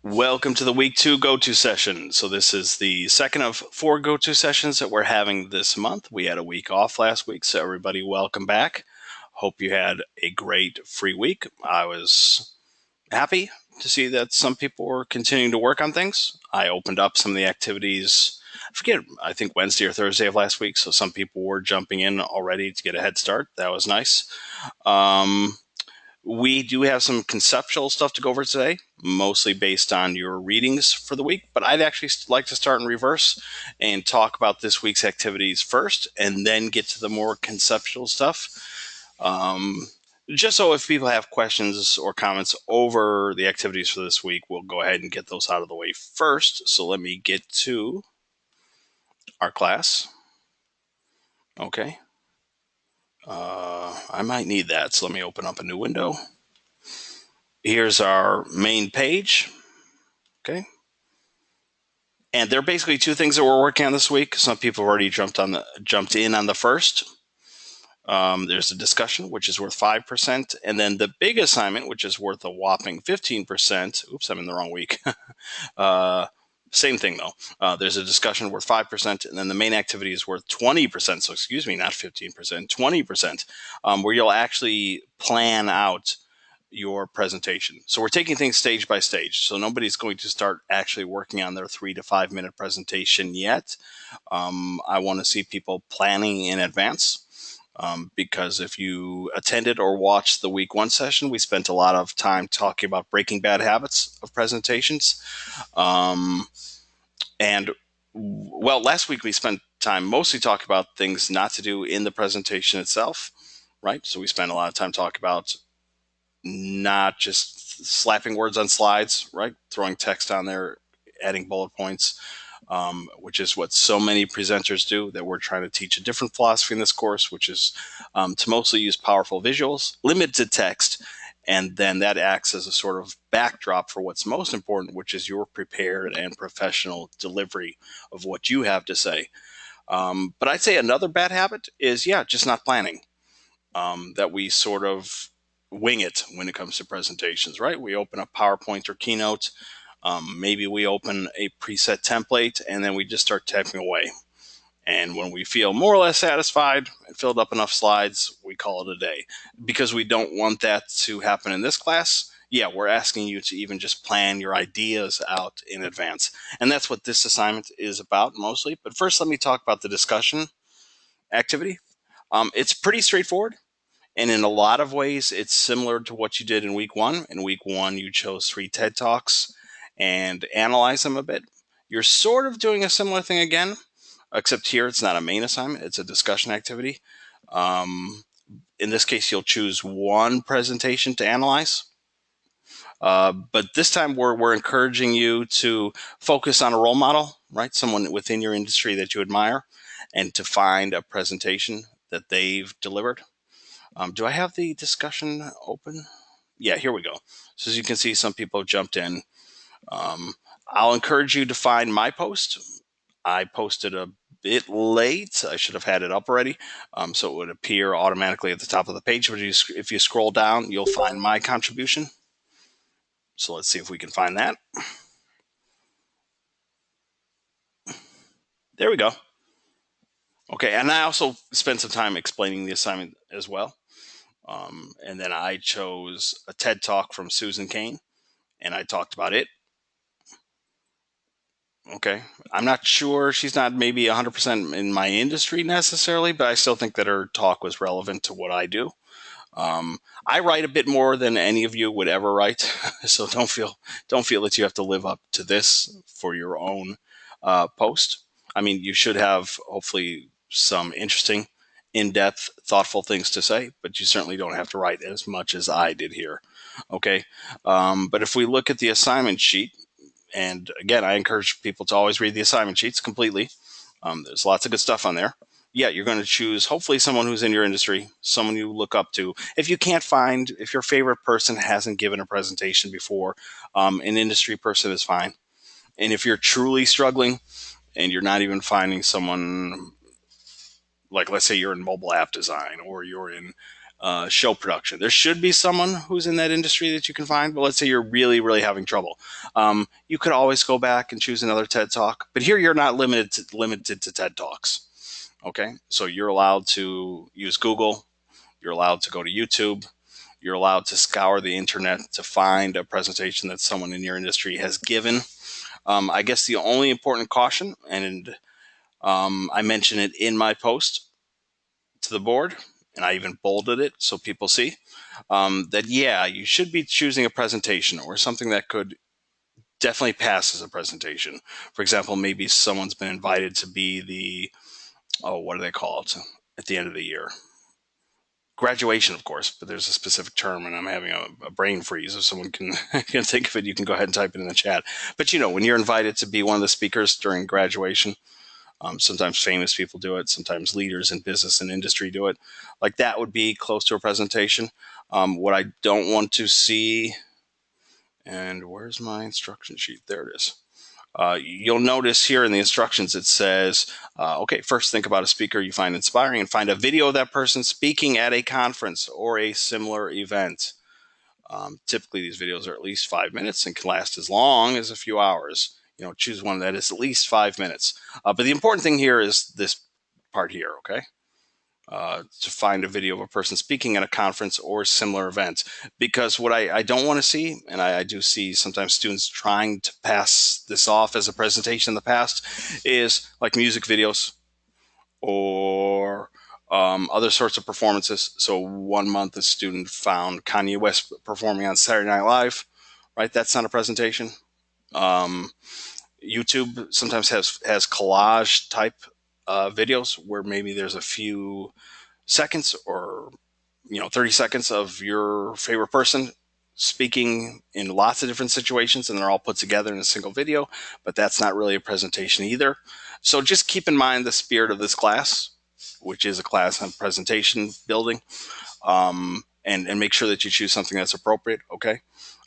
Welcome to the week 2 go-to session. So this is the second of 4 go-to sessions that we're having this month. We had a week off last week, so everybody welcome back. Hope you had a great free week. I was happy to see that some people were continuing to work on things. I opened up some of the activities, I think Wednesday or Thursday of last week, so some people were jumping in already to get a head start. That was nice. We do have some conceptual stuff to go over today, mostly based on your readings for the week, but I'd actually like to start in reverse and talk about this week's activities first and then get to the more conceptual stuff. Just so if people have questions or comments over the activities for this week, we'll go ahead and get those out of the way first. So let me get to our class. Okay. I might need that, so let me open up a new window. Here's our main page. Okay. And there are basically two things that we're working on this week. Some people have already jumped in on the first. There's a discussion, which is worth 5%, and then the big assignment, which is worth a whopping 15%. Oops, I'm in the wrong week. Same thing though. There's a discussion worth 5%, and then the main activity is worth 20%. So excuse me, not 15%, 20%, where you'll actually plan out your presentation. So we're taking things stage by stage. So nobody's going to start actually working on their 3 to 5 minute presentation yet. I want to see people planning in advance. Because if you attended or watched the week 1 session, we spent a lot of time talking about breaking bad habits of presentations. And well, last week we spent time mostly talking about things not to do in the presentation itself, right? So we spent a lot of time talking about not just slapping words on slides, right? Throwing text on there, adding bullet points, which is what so many presenters do, that we're trying to teach a different philosophy in this course, which is to mostly use powerful visuals, limited text, and then that acts as a sort of backdrop for what's most important, which is your prepared and professional delivery of what you have to say. But I'd say another bad habit is, just not planning, that we sort of wing it when it comes to presentations, right? We open up PowerPoint or Keynote. Maybe we open a preset template and then we just start typing away. And when we feel more or less satisfied and filled up enough slides, we call it a day. Because we don't want that to happen in this class, we're asking you to even just plan your ideas out in advance. And that's what this assignment is about mostly. But first, let me talk about the discussion activity. It's pretty straightforward. And in a lot of ways, it's similar to what you did in week 1. In week 1, you chose 3 TED Talks and analyze them a bit. You're sort of doing a similar thing again, except here it's not a main assignment, it's a discussion activity. In this case, you'll choose one presentation to analyze. But this time we're encouraging you to focus on a role model, right? Someone within your industry that you admire, and to find a presentation that they've delivered. Do I have the discussion open? Yeah, here we go. So as you can see, some people jumped in. I'll encourage you to find my post. I posted a bit late. I should have had it up already, so it would appear automatically at the top of the page. But if you scroll down, you'll find my contribution. So let's see if we can find that. There we go. Okay, and I also spent some time explaining the assignment as well. And then I chose a TED Talk from Susan Cain, and I talked about it. Okay. I'm not sure, she's not maybe 100% in my industry necessarily, but I still think that her talk was relevant to what I do. I write a bit more than any of you would ever write, so don't feel that you have to live up to this for your own post. I mean, you should have hopefully some interesting, in-depth, thoughtful things to say, but you certainly don't have to write as much as I did here. Okay. But if we look at the assignment sheet, and again, I encourage people to always read the assignment sheets completely. There's lots of good stuff on there. You're going to choose hopefully someone who's in your industry, someone you look up to. If your favorite person hasn't given a presentation before, an industry person is fine. And if you're truly struggling and you're not even finding someone, like let's say you're in mobile app design or you're in show production. There should be someone who's in that industry that you can find, but let's say you're really, really having trouble. You could always go back and choose another TED Talk, but here you're not limited to TED Talks. Okay, so you're allowed to use Google. You're allowed to go to YouTube. You're allowed to scour the internet to find a presentation that someone in your industry has given. I guess the only important caution, and I mention it in my post to the board, and I even bolded it so people see, that yeah, you should be choosing a presentation or something that could definitely pass as a presentation. For example, maybe someone's been invited to be the, oh, what do they call it at the end of the year? Graduation, of course, but there's a specific term, and I'm having a brain freeze. If someone can can think of it, you can go ahead and type it in the chat. But you know, when you're invited to be one of the speakers during graduation, sometimes famous people do it, sometimes leaders in business and industry do it. Like that would be close to a presentation. What I don't want to see, and where's my instruction sheet? There it is. You'll notice here in the instructions it says, okay, first think about a speaker you find inspiring and find a video of that person speaking at a conference or a similar event. Typically, these videos are at least 5 minutes and can last as long as a few hours. You know, choose one that is at least 5 minutes. But the important thing here is this part here, okay? To find a video of a person speaking at a conference or similar event. Because what I don't want to see, and I do see sometimes students trying to pass this off as a presentation in the past, is like music videos or other sorts of performances. So 1 month a student found Kanye West performing on Saturday Night Live, right? That's not a presentation. YouTube sometimes has collage type videos where maybe there's a few seconds or 30 seconds of your favorite person speaking in lots of different situations, and they're all put together in a single video, but that's not really a presentation either. So just keep in mind the spirit of this class, which is a class on presentation building, and make sure that you choose something that's appropriate, okay?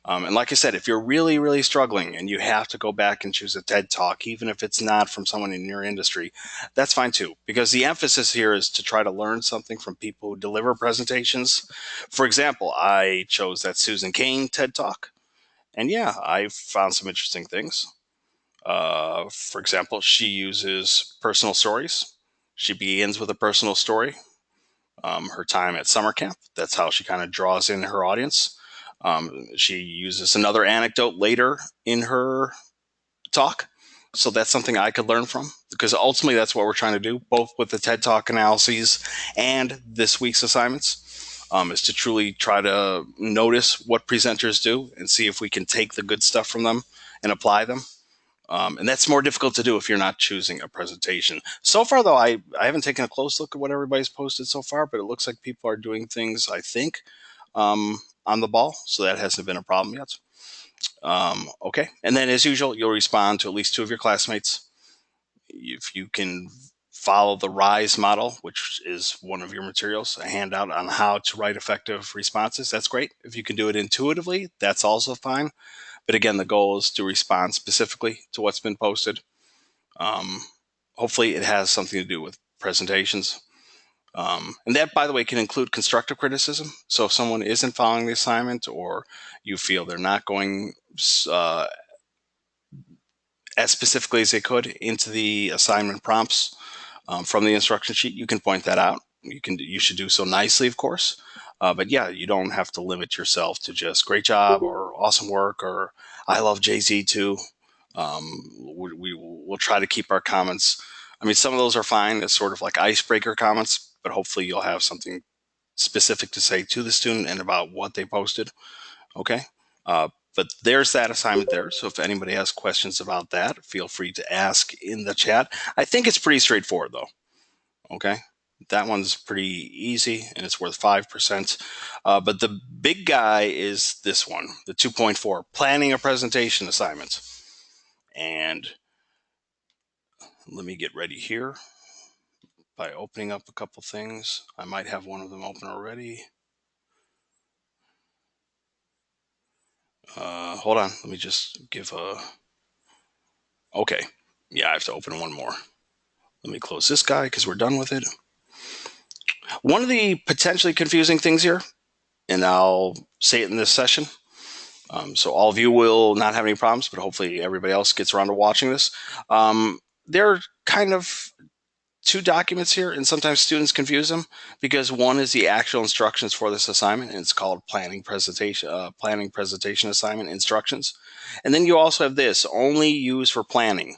And like I said, if you're really, really struggling and you have to go back and choose a TED Talk, even if it's not from someone in your industry, that's fine too, because the emphasis here is to try to learn something from people who deliver presentations. For example, I chose that Susan Cain TED Talk, and yeah, I found some interesting things. For example, she uses personal stories. She begins with a personal story, her time at summer camp. That's how she kind of draws in her audience. She uses another anecdote later in her talk. So that's something I could learn from, because ultimately that's what we're trying to do, both with the TED Talk analyses and this week's assignments, is to truly try to notice what presenters do and see if we can take the good stuff from them and apply them. And that's more difficult to do if you're not choosing a presentation. So far, though, I haven't taken a close look at what everybody's posted so far, but it looks like people are doing things, I think, on the ball. So that hasn't been a problem yet. Okay. And then, as usual, you'll respond to at least 2 of your classmates. If you can follow the RISE model, which is one of your materials, a handout on how to write effective responses, that's great. If you can do it intuitively, that's also fine. But again, the goal is to respond specifically to what's been posted. Hopefully it has something to do with presentations. And that, by the way, can include constructive criticism. So if someone isn't following the assignment, or you feel they're not going as specifically as they could into the assignment prompts from the instruction sheet, you can point that out. You should do so nicely, of course. But yeah, you don't have to limit yourself to just great job or awesome work or I love Jay-Z too. We'll try to keep our comments. I mean, some of those are fine as sort of like icebreaker comments, but hopefully you'll have something specific to say to the student and about what they posted. Okay. But there's that assignment there. So if anybody has questions about that, feel free to ask in the chat. I think it's pretty straightforward though. Okay. That one's pretty easy and it's worth 5%. But the big guy is this one, the 2.4, planning a presentation assignment. And let me get ready here by opening up a couple things. I might have one of them open already. Hold on. Let me just give a... Okay. Yeah, I have to open one more. Let me close this guy because we're done with it. One of the potentially confusing things here, and I'll say it in this session, so all of you will not have any problems, but hopefully everybody else gets around to watching this. There are kind of two documents here, and sometimes students confuse them because one is the actual instructions for this assignment, and it's called planning presentation assignment instructions. And then you also have this, only used for planning.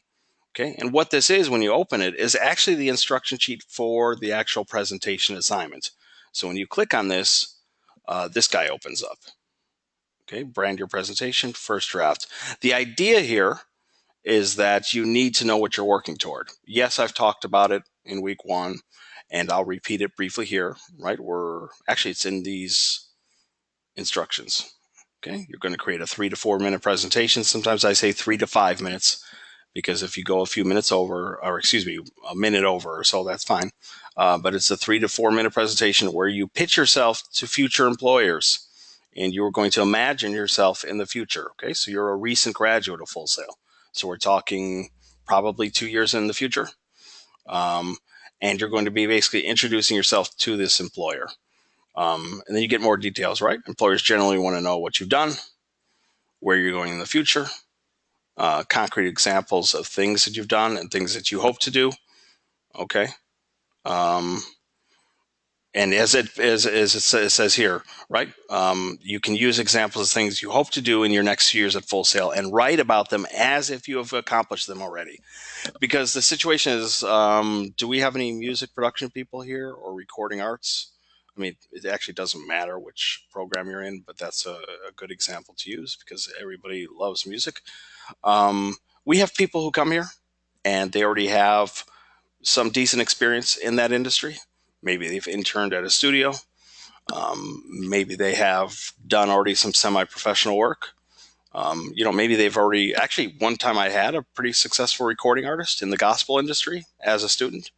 Okay, and what this is when you open it is actually the instruction sheet for the actual presentation assignment. So when you click on this, this guy opens up. Okay, brand your presentation, first draft. The idea here is that you need to know what you're working toward. Yes, I've talked about it in week one, and I'll repeat it briefly here, right? It's in these instructions. Okay, you're going to create a 3 to 4 minute presentation. Sometimes I say 3 to 5 minutes because if you go a few minutes over, or excuse me, a minute over or so, that's fine. But it's a 3 to 4 minute presentation where you pitch yourself to future employers and you're going to imagine yourself in the future. Okay, so you're a recent graduate of Full Sail. So we're talking probably 2 years in the future. And you're going to be basically introducing yourself to this employer. And then you get more details, right? Employers generally want to know what you've done, where you're going in the future, concrete examples of things that you've done and things that you hope to do. Okay. Um, and as it says here, right? You can use examples of things you hope to do in your next few years at Full Sail and write about them as if you have accomplished them already. Because the situation is, do we have any music production people here or recording arts? I mean, it actually doesn't matter which program you're in, but that's a good example to use because everybody loves music. Um, we have people who come here and they already have some decent experience in that industry. Maybe they've interned at a studio. Maybe they have done already some semi-professional work. Maybe they've already actually one time I had a pretty successful recording artist in the gospel industry as a student.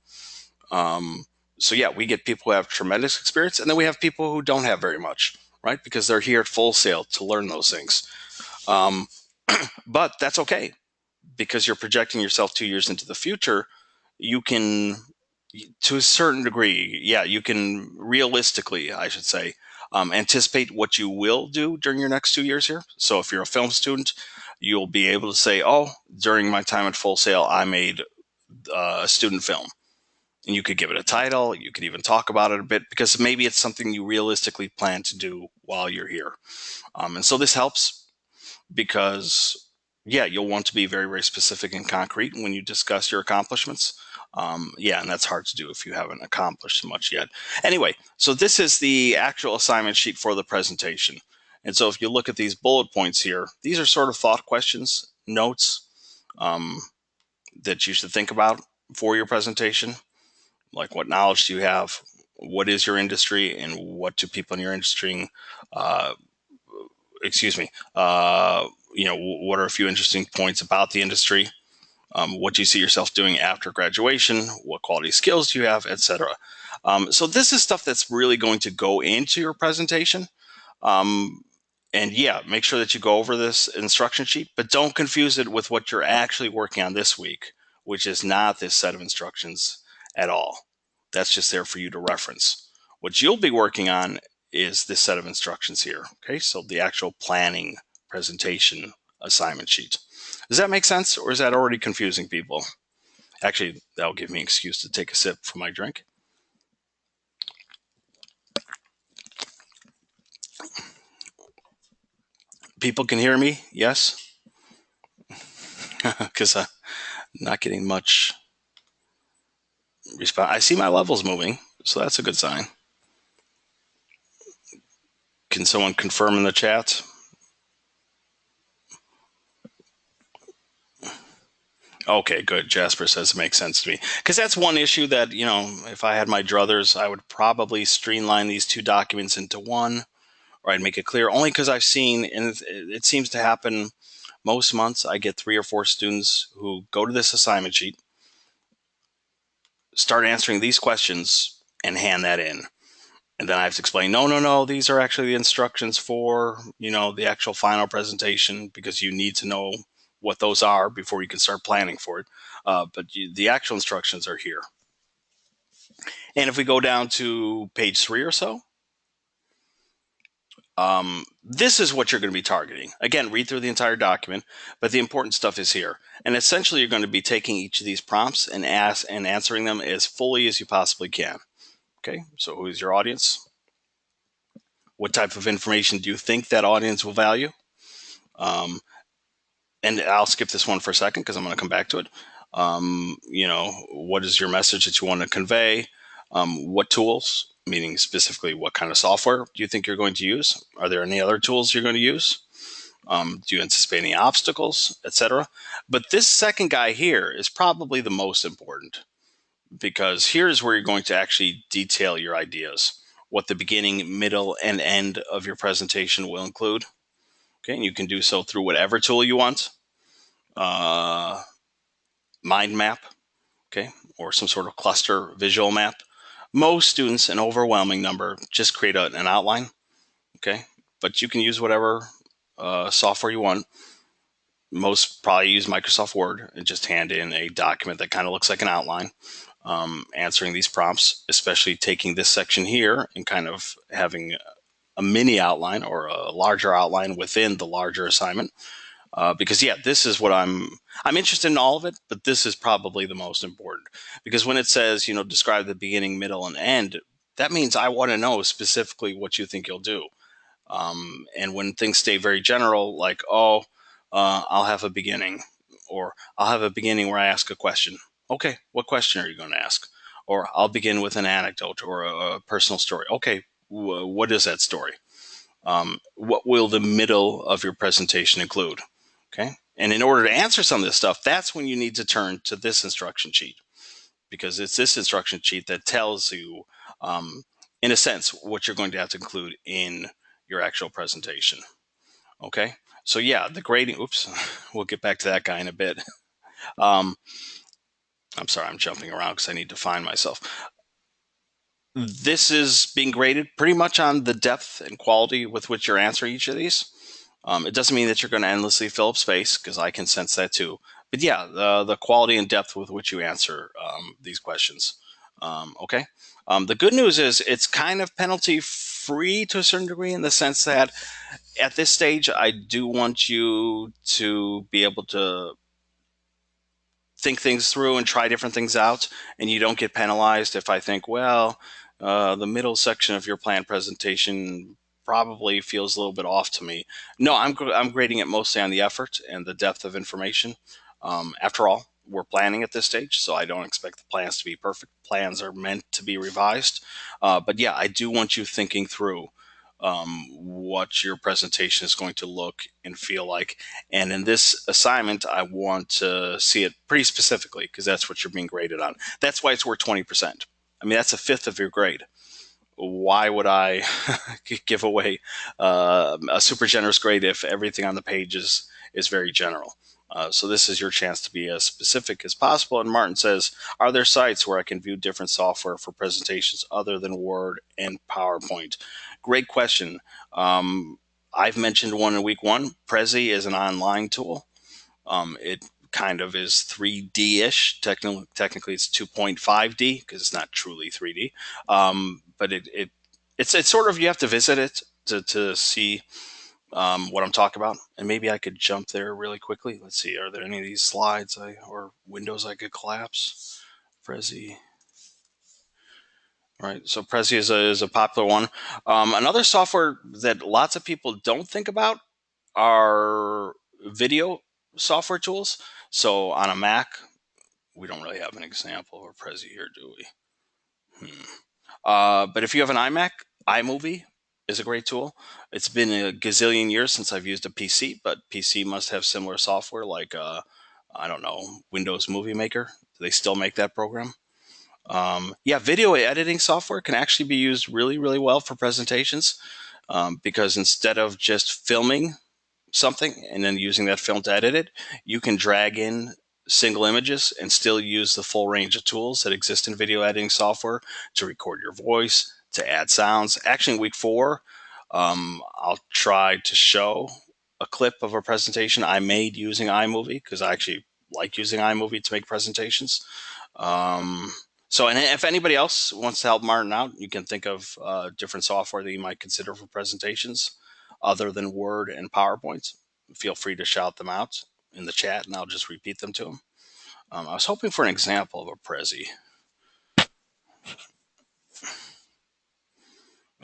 So yeah, we get people who have tremendous experience, and then we have people who don't have very much, right? Because they're here at Full Sail to learn those things. Um, but that's okay because you're projecting yourself 2 years into the future. You can, to a certain degree, yeah, you can realistically, I should say, anticipate what you will do during your next 2 years here. So if you're a film student, you'll be able to say, oh, during my time at Full Sail, I made a student film. And you could give it a title. You could even talk about it a bit because maybe it's something you realistically plan to do while you're here. And so this helps because, yeah, you'll want to be very, very specific and concrete when you discuss your accomplishments. And that's hard to do if you haven't accomplished much yet. Anyway, so this is the actual assignment sheet for the presentation. And so if you look at these bullet points here, these are sort of thought questions, notes that you should think about for your presentation. Like, what knowledge do you have? What is your industry? And what do people in your industry, uh, what are a few interesting points about the industry? What do you see yourself doing after graduation? What quality skills do you have, etc. So this is stuff that's really going to go into your presentation. And yeah, make sure that you go over this instruction sheet, but don't confuse it with what you're actually working on this week, which is not this set of instructions at all. That's just there for you to reference. What you'll be working on is this set of instructions here. Okay, so the actual planning presentation assignment sheet. Does that make sense, or is that already confusing people? Actually, that'll give me an excuse to take a sip from my drink. People can hear me? Yes? Because I'm not getting much response. I see my levels moving, so that's a good sign. Can someone confirm in the chat? Okay, good. Jasper says it makes sense to me. Because that's one issue that, if I had my druthers, I would probably streamline these two documents into one, or I'd make it clear, only because I've seen, and it seems to happen most months, I get 3 or 4 students who go to this assignment sheet, start answering these questions, and hand that in. And then I have to explain, no, these are actually the instructions for, the actual final presentation because you need to know what those are before you can start planning for it. But the actual instructions are here. And if we go down to page 3 or so, this is what you're going to be targeting. Again, read through the entire document, but the important stuff is here. And essentially, you're going to be taking each of these prompts and answering them as fully as you possibly can. Okay, so who's your audience? What type of information do you think that audience will value? And I'll skip this one for a second because I'm going to come back to it. What is your message that you want to convey? What tools, meaning specifically what kind of software do you think you're going to use? Are there any other tools you're going to use? Do you anticipate any obstacles, etc.? But this second guy here is probably the most important, because here's where you're going to actually detail your ideas, what the beginning, middle, and end of your presentation will include. Okay, and you can do so through whatever tool you want. Mind map, okay, or some sort of cluster visual map. Most students, an overwhelming number, just create an outline, okay, but you can use whatever software you want. Most probably use Microsoft Word and just hand in a document that kind of looks like an outline, answering these prompts, especially taking this section here and kind of having a mini outline or a larger outline within the larger assignment. Because yeah, this is what I'm interested in all of it, but this is probably the most important, because when it says, describe the beginning, middle, and end, that means I want to know specifically what you think you'll do. And when things stay very general, like, I'll have a beginning, or I'll have a beginning where I ask a question. Okay, what question are you going to ask? Or I'll begin with an anecdote or a personal story. Okay, what is that story? What will the middle of your presentation include? Okay. And in order to answer some of this stuff, that's when you need to turn to this instruction sheet, because it's this instruction sheet that tells you, in a sense, what you're going to have to include in your actual presentation. Okay. So yeah, the grading, oops, we'll get back to that guy in a bit. I'm sorry, I'm jumping around because I need to find myself. This is being graded pretty much on the depth and quality with which you're answering each of these. It doesn't mean that you're going to endlessly fill up space, because I can sense that too. But yeah, the quality and depth with which you answer these questions. Okay. The good news is it's kind of penalty free to a certain degree, in the sense that at this stage, I do want you to be able to think things through and try different things out, and you don't get penalized if I think, well, the middle section of your plan presentation probably feels a little bit off to me. No, I'm grading it mostly on the effort and the depth of information. After all, we're planning at this stage, so I don't expect the plans to be perfect. Plans are meant to be revised. But yeah, I do want you thinking through what your presentation is going to look and feel like. And in this assignment, I want to see it pretty specifically, because that's what you're being graded on. That's why it's worth 20%. I mean, that's a fifth of your grade. Why would I give away a super generous grade if everything on the page is very general? So this is your chance to be as specific as possible. And Martin says, are there sites where I can view different software for presentations other than Word and PowerPoint? Great question. I've mentioned one in week 1. Prezi is an online tool. It kind of is 3D-ish. Technically, it's 2.5D because it's not truly 3D. But it's sort of, you have to visit it to see what I'm talking about. And maybe I could jump there really quickly. Let's see. Are there any of these slides or windows I could collapse? Prezi. Right. So Prezi is a popular one. Another software that lots of people don't think about are video software tools. So on a Mac, we don't really have an example of Prezi here, do we? But if you have an iMac, iMovie is a great tool. It's been a gazillion years since I've used a PC, but PC must have similar software like, I don't know, Windows Movie Maker. Do they still make that program? Yeah, video editing software can actually be used really, really well for presentations, because instead of just filming something and then using that film to edit it, you can drag in single images and still use the full range of tools that exist in video editing software to record your voice, to add sounds. Actually, in week 4, I'll try to show a clip of a presentation I made using iMovie, because I actually like using iMovie to make presentations. So, and if anybody else wants to help Martin out, you can think of different software that you might consider for presentations other than Word and PowerPoint. Feel free to shout them out in the chat, and I'll just repeat them to him. I was hoping for an example of a Prezi.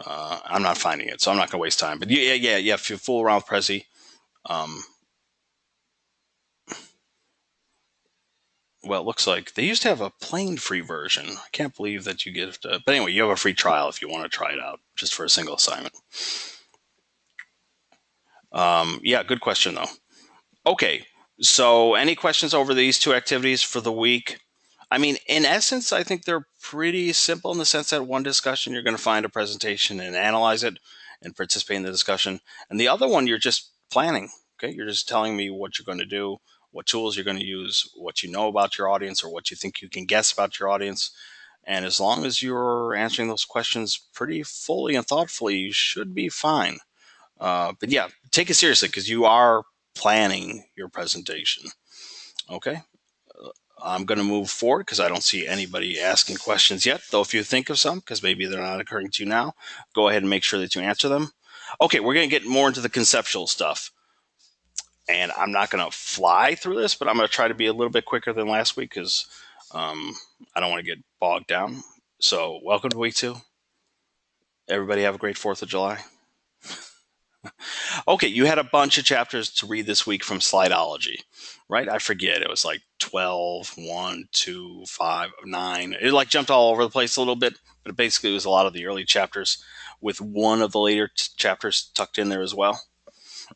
I'm not finding it, so I'm not going to waste time. But yeah. If you fool around with Prezi, um, well, it looks like they used to have a plain free version. I can't believe that you get. But anyway, you have a free trial if you want to try it out, just for a single assignment. Yeah, good question though. Okay, so any questions over these two activities for the week? I mean, in essence, I think they're pretty simple in the sense that one discussion, you're going to find a presentation and analyze it and participate in the discussion. And the other one, you're just planning. Okay, you're just telling me what you're going to do, what tools you're going to use, what you know about your audience, or what you think you can guess about your audience. And as long as you're answering those questions pretty fully and thoughtfully, you should be fine. But yeah, take it seriously because you are planning your presentation. Okay. I'm going to move forward because I don't see anybody asking questions yet. Though if you think of some, because maybe they're not occurring to you now, go ahead and make sure that you answer them. Okay, we're going to get more into the conceptual stuff. And I'm not going to fly through this, but I'm going to try to be a little bit quicker than last week because I don't want to get bogged down. So welcome to week 2. Everybody have a great 4th of July. Okay, you had a bunch of chapters to read this week from Slideology, right? I forget. It was like 12, 1, 2, 5, 9. It like jumped all over the place a little bit, but it basically was a lot of the early chapters with one of the later chapters tucked in there as well.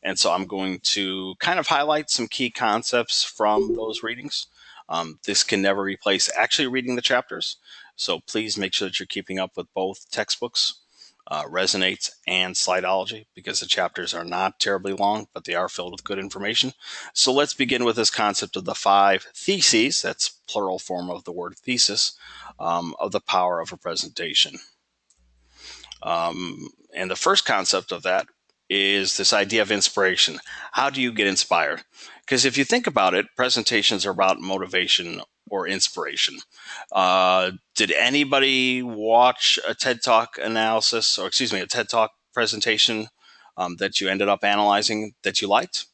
And so I'm going to kind of highlight some key concepts from those readings. This can never replace actually reading the chapters. So please make sure that you're keeping up with both textbooks, Resonates and Slideology, because the chapters are not terribly long, but they are filled with good information. So let's begin with this concept of the 5 theses, that's plural form of the word thesis, of the power of a presentation. And the first concept of that is this idea of inspiration. How do you get inspired? Because if you think about it, presentations are about motivation or inspiration. Did anybody watch a TED Talk analysis, or excuse me, a TED Talk presentation that you ended up analyzing that you liked?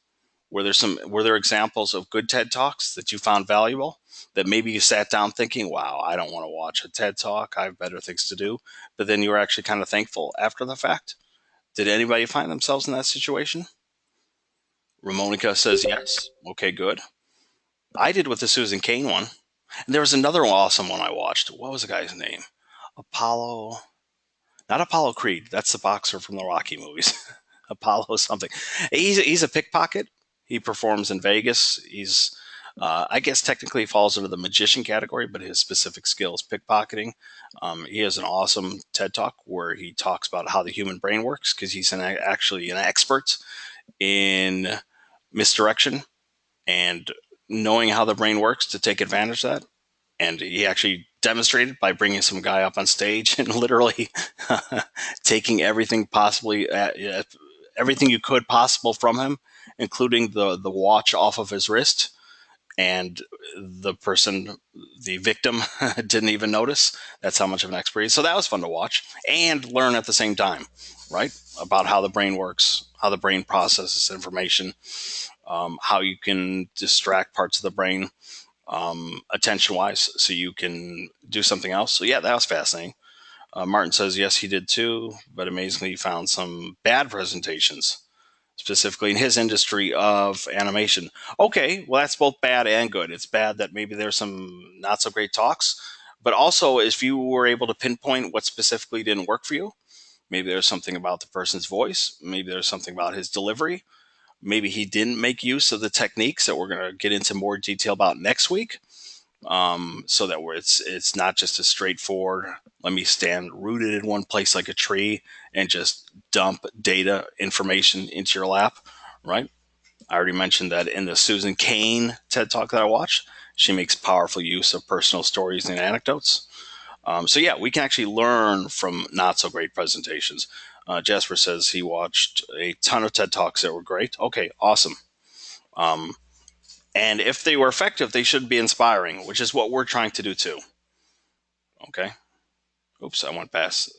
Were there examples of good TED Talks that you found valuable that maybe you sat down thinking, wow, I don't want to watch a TED Talk. I have better things to do. But then you were actually kind of thankful after the fact. Did anybody find themselves in that situation? Ramonica says yes. Okay, good. I did with the Susan Cain one. And there was another awesome one I watched. What was the guy's name? Apollo. Not Apollo Creed. That's the boxer from the Rocky movies. Apollo something. He's a pickpocket. He performs in Vegas. I guess technically he falls under the magician category, but his specific skill is pickpocketing. He has an awesome TED Talk where he talks about how the human brain works because he's actually an expert in misdirection and knowing how the brain works to take advantage of that. And he actually demonstrated by bringing some guy up on stage and literally taking everything everything you could possible from him, including the watch off of his wrist. And the victim, didn't even notice. That's how much of an expert he is. So that was fun to watch and learn at the same time, right? About how the brain works, how the brain processes information, how you can distract parts of the brain attention-wise so you can do something else. So yeah, that was fascinating. Martin says, yes, he did too, but amazingly he found some bad presentations, specifically in his industry of animation. Okay, well, that's both bad and good. It's bad that maybe there's some not so great talks, but also if you were able to pinpoint what specifically didn't work for you, maybe there's something about the person's voice, maybe there's something about his delivery, maybe he didn't make use of the techniques that we're going to get into more detail about next week. So that it's not just a straightforward, let me stand rooted in one place like a tree and just dump data information into your lap, right? I already mentioned that in the Susan Cain TED Talk that I watched, she makes powerful use of personal stories and anecdotes. So yeah, we can actually learn from not so great presentations. Jasper says he watched a ton of TED Talks that were great. Okay, awesome. And if they were effective, they should be inspiring, which is what we're trying to do too. Okay. Oops, I went past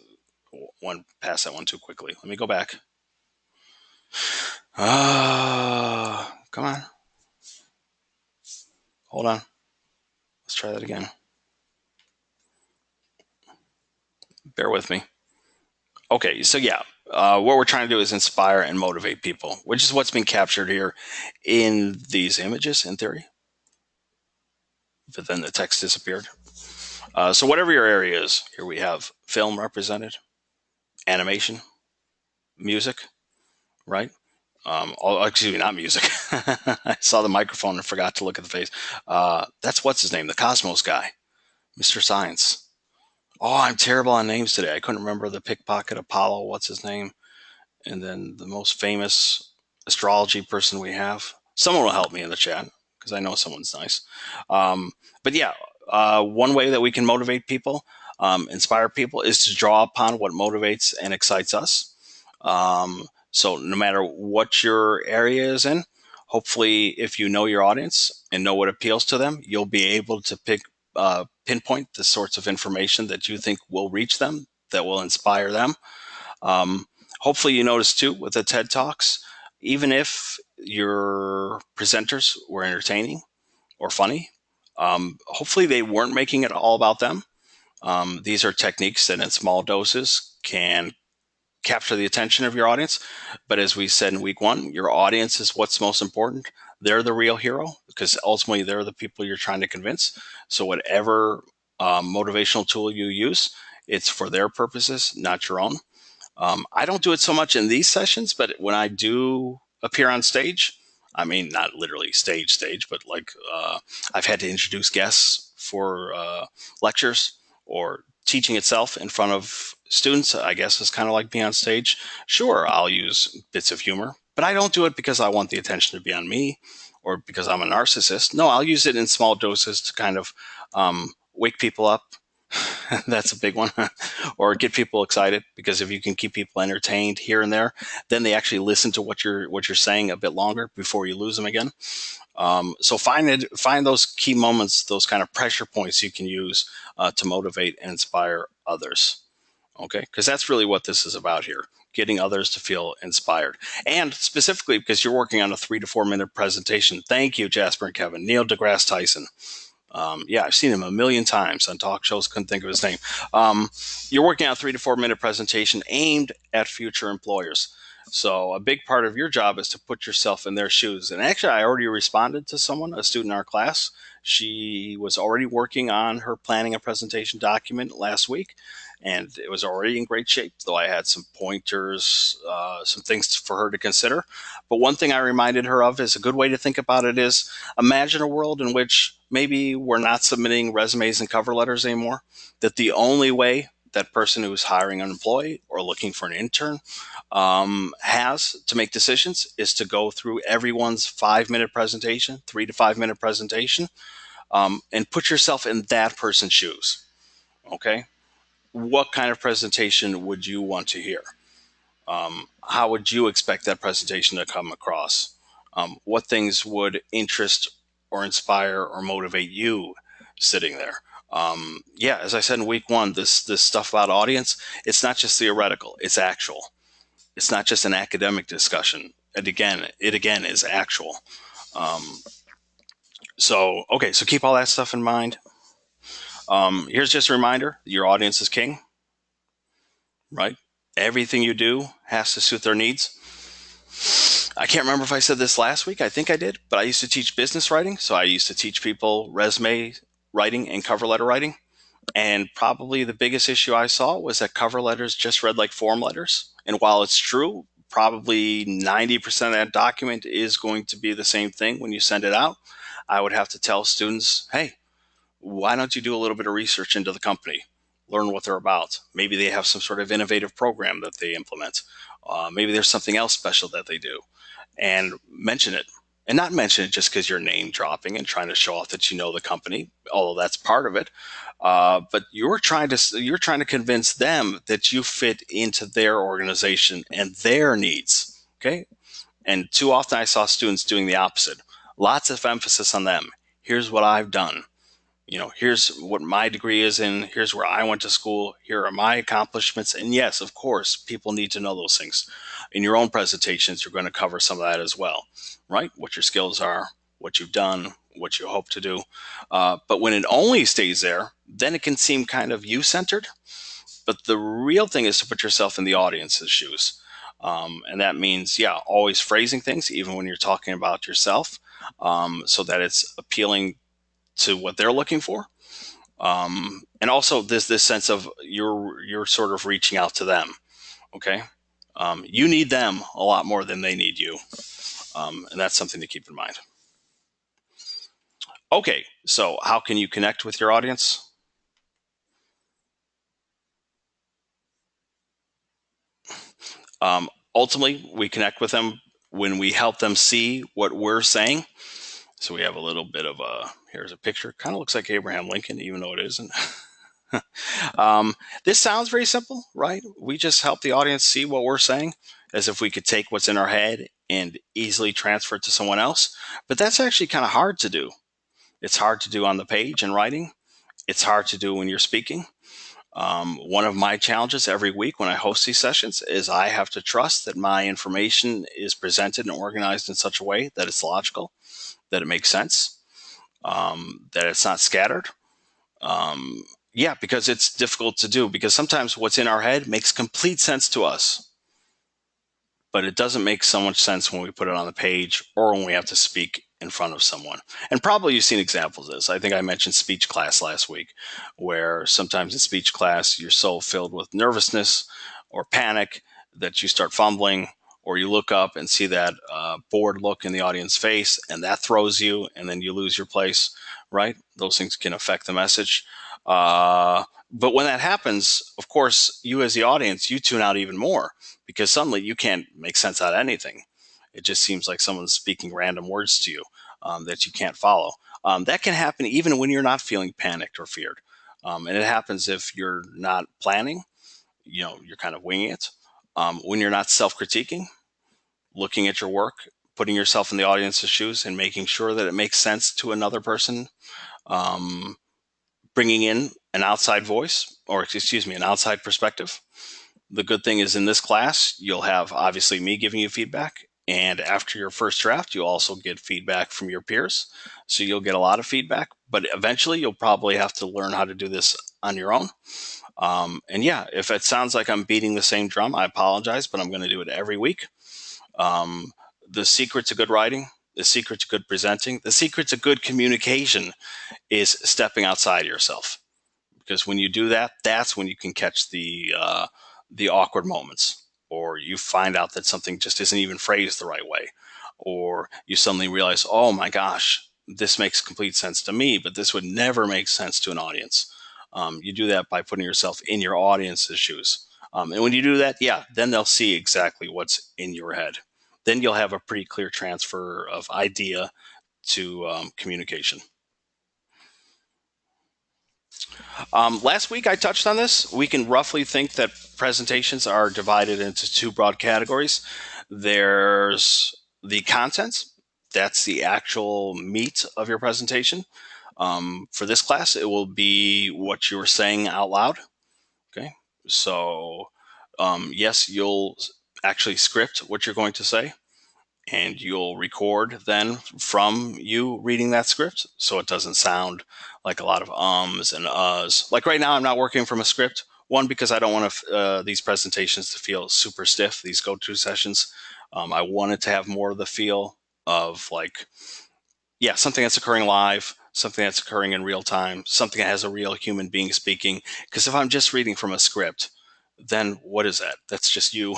that one too quickly. Let me go back. Come on. Hold on. Let's try that again. Bear with me. Okay, so yeah, what we're trying to do is inspire and motivate people, which is what's being captured here in these images in theory. But then the text disappeared. So whatever your area is, here we have film represented, animation, music, right? Excuse me, not music. I saw the microphone and forgot to look at the face. That's what's his name, the Cosmos guy, Mr. Science. Oh, I'm terrible on names today. I couldn't remember the pickpocket Apollo. What's his name? And then the most famous astrology person we have. Someone will help me in the chat because I know someone's nice. But yeah, one way that we can motivate people, inspire people, is to draw upon what motivates and excites us. So no matter what your area is in, hopefully, if you know your audience and know what appeals to them, you'll be able to pinpoint the sorts of information that you think will reach them, that will inspire them. Hopefully, you notice too with the TED Talks, even if your presenters were entertaining or funny, hopefully they weren't making it all about them. These are techniques that in small doses can capture the attention of your audience. But as we said in week one, your audience is what's most important. They're the real hero because ultimately they're the people you're trying to convince. So whatever motivational tool you use, it's for their purposes, not your own. I don't do it so much in these sessions, but when I do appear on stage, I mean, not literally stage, but like I've had to introduce guests for lectures or teaching itself in front of students. I guess is kind of like being on stage. Sure, I'll use bits of humor, but I don't do it because I want the attention to be on me or because I'm a narcissist. No, I'll use it in small doses to kind of wake people up. That's a big one. Or get people excited, because if you can keep people entertained here and there, then they actually listen to what you're saying a bit longer before you lose them again. So find those key moments, those kind of pressure points you can use to motivate and inspire others. Okay, because that's really what this is about here, getting others to feel inspired. And specifically because you're working on a 3 to 4 minute presentation. Thank you, Jasper and Kevin. Neil deGrasse Tyson. Yeah, I've seen him a million times on talk shows. Couldn't think of his name. You're working on a 3 to 4 minute presentation aimed at future employers. So a big part of your job is to put yourself in their shoes. And actually, I already responded to someone, a student in our class. She was already working on her planning a presentation document last week, and it was already in great shape, though I had some pointers, some things for her to consider. But one thing I reminded her of is a good way to think about it is imagine a world in which maybe we're not submitting resumes and cover letters anymore, that the only way that person who's hiring an employee or looking for an intern has to make decisions is to go through everyone's 5 minute presentation, 3 to 5 minute presentation, and put yourself in that person's shoes. Okay. What kind of presentation would you want to hear? How would you expect that presentation to come across? What things would interest or inspire or motivate you sitting there? Yeah, as I said in week one, this stuff about audience, it's not just theoretical, it's actual. It's not just an academic discussion. It again is actual. Um, so keep all that stuff in mind. Here's just a reminder: your audience is king, right? Everything you do has to suit their needs. I can't remember if I said this last week. I think I did, but I used to teach business writing. So I used to teach people resume writing and cover letter writing. And probably the biggest issue I saw was that cover letters just read like form letters. And while it's true, probably 90% of that document is going to be the same thing when you send it out. I would have to tell students, hey, why don't you do a little bit of research into the company? Learn what they're about. Maybe they have some sort of innovative program that they implement. Maybe there's something else special that they do, and mention it. And not mention it just because you're name dropping and trying to show off that you know the company, although that's part of it. But you're trying to convince them that you fit into their organization and their needs. Okay. And too often I saw students doing the opposite. Lots of emphasis on them. Here's what I've done. Here's what my degree is in, here's where I went to school, here are my accomplishments. And yes, of course, people need to know those things. In your own presentations, you're going to cover some of that as well, right? What your skills are, what you've done, what you hope to do. But when it only stays there, then it can seem kind of you-centered. But the real thing is to put yourself in the audience's shoes. And that means, yeah, always phrasing things, even when you're talking about yourself, so that it's appealing to what they're looking for. And also this sense of you're sort of reaching out to them. Okay. You need them a lot more than they need you. And that's something to keep in mind. Okay. So how can you connect with your audience? Ultimately, we connect with them when we help them see what we're saying. So we have a little bit of here's a picture. Kind of looks like Abraham Lincoln, even though it isn't. This sounds very simple, right? We just help the audience see what we're saying, as if we could take what's in our head and easily transfer it to someone else. But that's actually kind of hard to do. It's hard to do on the page in writing. It's hard to do when you're speaking. One of my challenges every week when I host these sessions is I have to trust that my information is presented and organized in such a way that it's logical, that it makes sense, that it's not scattered. Yeah, because it's difficult to do, because sometimes what's in our head makes complete sense to us, but it doesn't make so much sense when we put it on the page or when we have to speak in front of someone. And probably you've seen examples of this. I think I mentioned speech class last week, where sometimes in speech class, you're so filled with nervousness or panic that you start fumbling, or you look up and see that bored look in the audience face, and that throws you, and then you lose your place, right? Those things can affect the message. But when that happens, of course, you as the audience, you tune out even more, because suddenly you can't make sense out of anything. It just seems like someone's speaking random words to you that you can't follow. That can happen even when you're not feeling panicked or feared. And it happens if you're not planning, you're kind of winging it. When you're not self-critiquing, looking at your work, putting yourself in the audience's shoes and making sure that it makes sense to another person, um, bringing in an outside voice, or excuse me, an outside perspective. The good thing is in this class, you'll have obviously me giving you feedback. And after your first draft, you'll also get feedback from your peers. So you'll get a lot of feedback, but eventually you'll probably have to learn how to do this on your own. And yeah, if it sounds like I'm beating the same drum, I apologize, but I'm going to do it every week. The secret to good writing, the secret to good presenting, the secret to good communication is stepping outside yourself. Because when you do that, that's when you can catch the awkward moments, or you find out that something just isn't even phrased the right way, or you suddenly realize, oh my gosh, this makes complete sense to me, but this would never make sense to an audience. You do that by putting yourself in your audience's shoes. And when you do that, yeah, then they'll see exactly what's in your head. Then you'll have a pretty clear transfer of idea to communication. Last week I touched on this. We can roughly think that presentations are divided into two broad categories. There's the content, that's the actual meat of your presentation. For this class, it will be what you're saying out loud. Okay, so yes, you'll actually script what you're going to say, and you'll record then from you reading that script, so it doesn't sound like a lot of ums and uhs. Like right now, I'm not working from a script. One, because I don't want these presentations to feel super stiff, these go-to sessions. I wanted to have more of the feel of like, yeah, something that's occurring live, something that's occurring in real time, something that has a real human being speaking. Because if I'm just reading from a script, then what is that? That's just you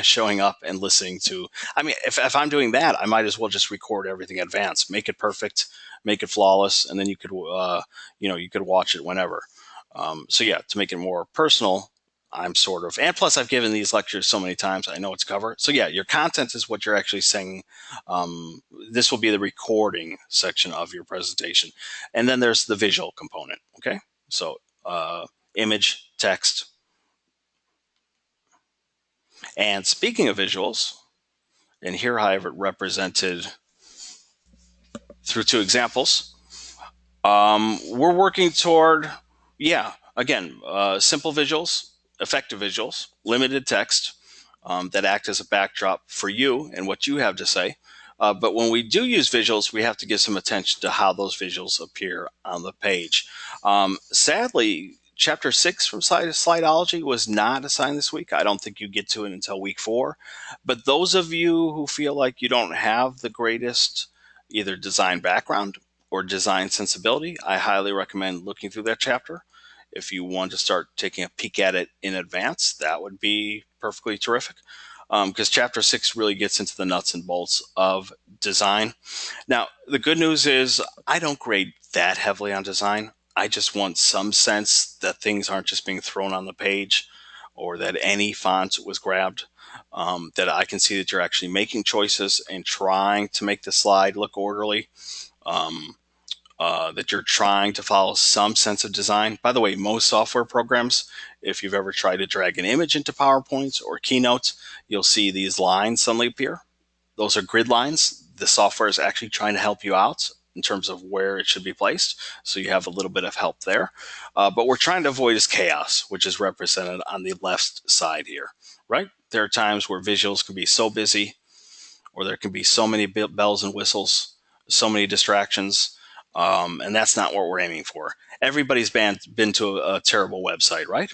showing up and listening to. I mean, if I'm doing that, I might as well just record everything in advance, make it perfect, make it flawless, and then you could, you could watch it whenever. So yeah, to make it more personal, I'm sort of, and plus I've given these lectures so many times, I know what's covered. So yeah, your content is what you're actually saying. This will be the recording section of your presentation. And then there's the visual component, okay? So image, text. And speaking of visuals, and here I have it represented through two examples. We're working toward, yeah, again, simple visuals, effective visuals, limited text that act as a backdrop for you and what you have to say. But when we do use visuals, we have to give some attention to how those visuals appear on the page. Sadly, Chapter 6 from Slideology was not assigned this week. I don't think you get to it until week 4. But those of you who feel like you don't have the greatest either design background or design sensibility, I highly recommend looking through that chapter. If you want to start taking a peek at it in advance, that would be perfectly terrific, because chapter 6 really gets into the nuts and bolts of design. Now, the good news is I don't grade that heavily on design. I just want some sense that things aren't just being thrown on the page or that any font was grabbed, that I can see that you're actually making choices and trying to make the slide look orderly. That you're trying to follow some sense of design. By the way, most software programs, if you've ever tried to drag an image into PowerPoint or Keynote, you'll see these lines suddenly appear. Those are grid lines. The software is actually trying to help you out in terms of where it should be placed, so you have a little bit of help there. But we're trying to avoid is chaos, which is represented on the left side here, right? There are times where visuals can be so busy, or there can be so many bells and whistles, so many distractions, and that's not what we're aiming for. Everybody's been to a terrible website, right?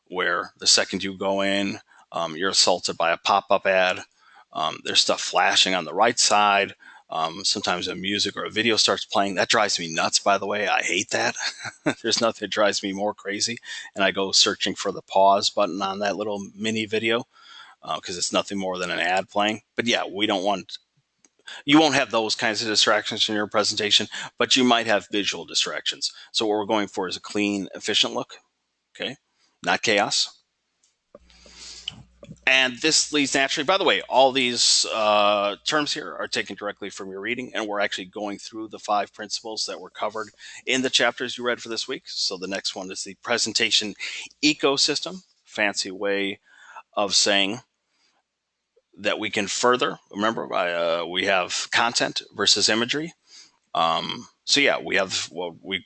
Where the second you go in, you're assaulted by a pop-up ad. There's stuff flashing on the right side. Sometimes a music or a video starts playing. That drives me nuts, by the way. I hate that. There's nothing that drives me more crazy. And I go searching for the pause button on that little mini video because it's nothing more than an ad playing. But yeah, you won't have those kinds of distractions in your presentation, but you might have visual distractions. So what we're going for is a clean, efficient look, okay? Not chaos. And this leads naturally, by the way, all these terms here are taken directly from your reading, and we're actually going through the 5 principles that were covered in the chapters you read for this week. So the next one is the presentation ecosystem, fancy way of saying that we can further. Remember, we have content versus imagery. So yeah, we have what we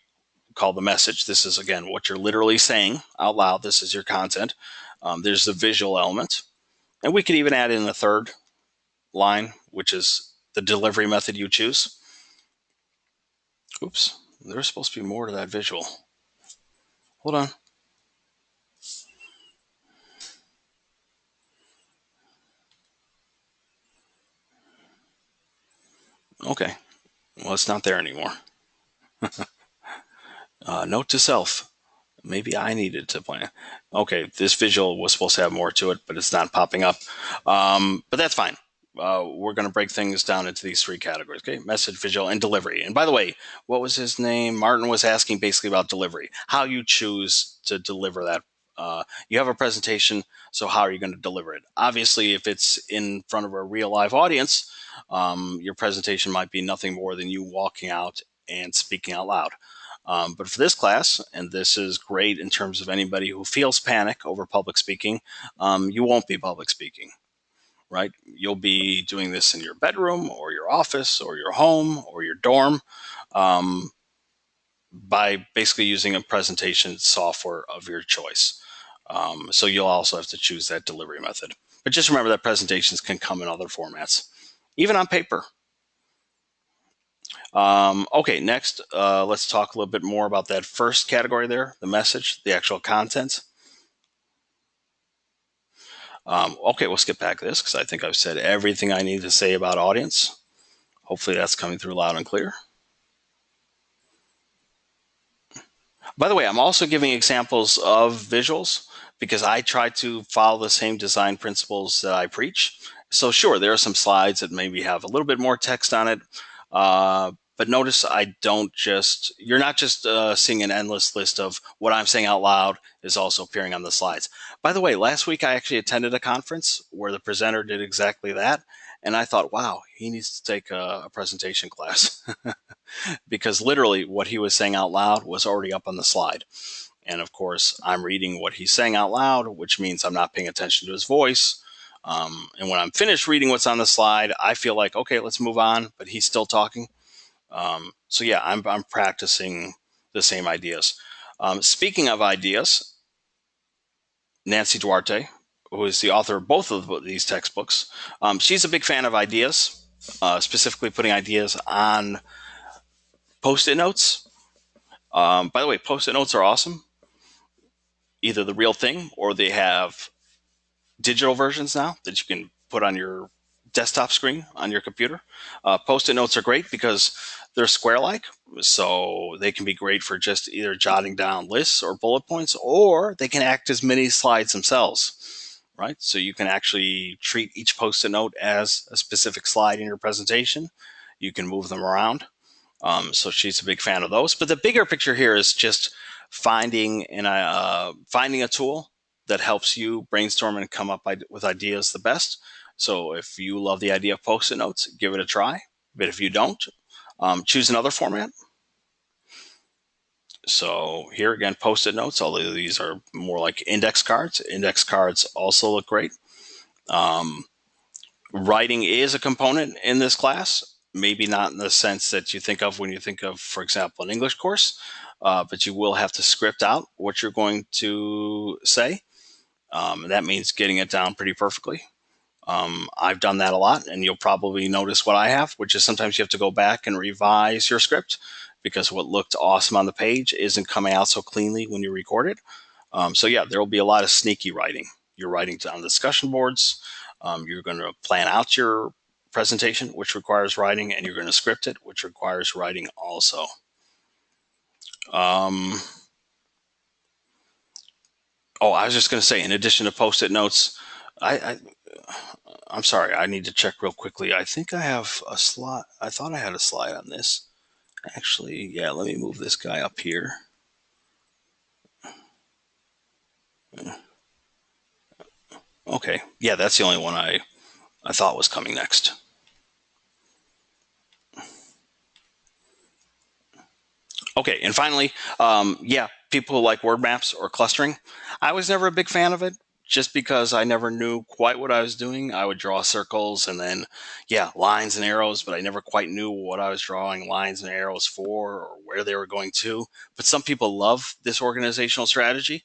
call the message. This is, again, what you're literally saying out loud. This is your content. There's the visual element. And we could even add in a third line, which is the delivery method you choose. Oops, there's supposed to be more to that visual. Hold on. Okay, well, it's not there anymore. Note to self. Maybe I needed to plan. Okay, this visual was supposed to have more to it, but it's not popping up. But that's fine. We're going to break things down into these 3 categories, okay? Message, visual, and delivery. And by the way, what was his name? Martin was asking basically about delivery, how you choose to deliver that. You have a presentation, so how are you going to deliver it? Obviously, if it's in front of a real live audience, your presentation might be nothing more than you walking out and speaking out loud. But for this class, and this is great in terms of anybody who feels panic over public speaking, you won't be public speaking, right? You'll be doing this in your bedroom or your office or your home or your dorm by basically using a presentation software of your choice. So you'll also have to choose that delivery method. But just remember that presentations can come in other formats, even on paper. Okay, next, let's talk a little bit more about that first category there, the message, the actual content. Okay, we'll skip back to this because I think I've said everything I need to say about audience. Hopefully that's coming through loud and clear. By the way, I'm also giving examples of visuals because I try to follow the same design principles that I preach. So sure, there are some slides that maybe have a little bit more text on it. But notice you're not just seeing an endless list of what I'm saying out loud is also appearing on the slides. By the way, last week I actually attended a conference where the presenter did exactly that. And I thought, wow, he needs to take a presentation class because literally what he was saying out loud was already up on the slide. And of course, I'm reading what he's saying out loud, which means I'm not paying attention to his voice. And when I'm finished reading what's on the slide, I feel like, okay, let's move on, but he's still talking. So yeah, I'm practicing the same ideas. Speaking of ideas, Nancy Duarte, who is the author of both of these textbooks, she's a big fan of ideas, specifically putting ideas on Post-it notes. By the way, Post-it notes are awesome. Either the real thing or they have digital versions now that you can put on your desktop screen on your computer. Post-it notes are great because they're square-like, so they can be great for just either jotting down lists or bullet points, or they can act as mini slides themselves, right? So you can actually treat each Post-it note as a specific slide in your presentation. You can move them around. So she's a big fan of those. But the bigger picture here is just finding a tool that helps you brainstorm and come up with ideas the best. So if you love the idea of Post-it notes, give it a try. But if you don't, choose another format. So here again, Post-it notes, although these are more like index cards. Index cards also look great. Um, Writing is a component in this class, maybe not in the sense that you think of when you think of, for example, an English course, but you will have to script out what you're going to say. That means getting it down pretty perfectly. I've done that a lot, and you'll probably notice what I have, which is sometimes you have to go back and revise your script because what looked awesome on the page isn't coming out so cleanly when you record it. So yeah, there will be a lot of sneaky writing. You're writing on discussion boards. You're going to plan out your presentation, which requires writing, and you're going to script it, which requires writing also. Um, I was just going to say, in addition to Post-it notes, I'm sorry, I need to check real quickly. I think I have a slide. I thought I had a slide on this. Actually, yeah, let me move this guy up here. Okay, yeah, that's the only one I thought was coming next. Okay, and finally, yeah, people who like word maps or clustering. I was never a big fan of it just because I never knew quite what I was doing. I would draw circles and then, yeah, lines and arrows, but I never quite knew what I was drawing lines and arrows for or where they were going to. But some people love this organizational strategy.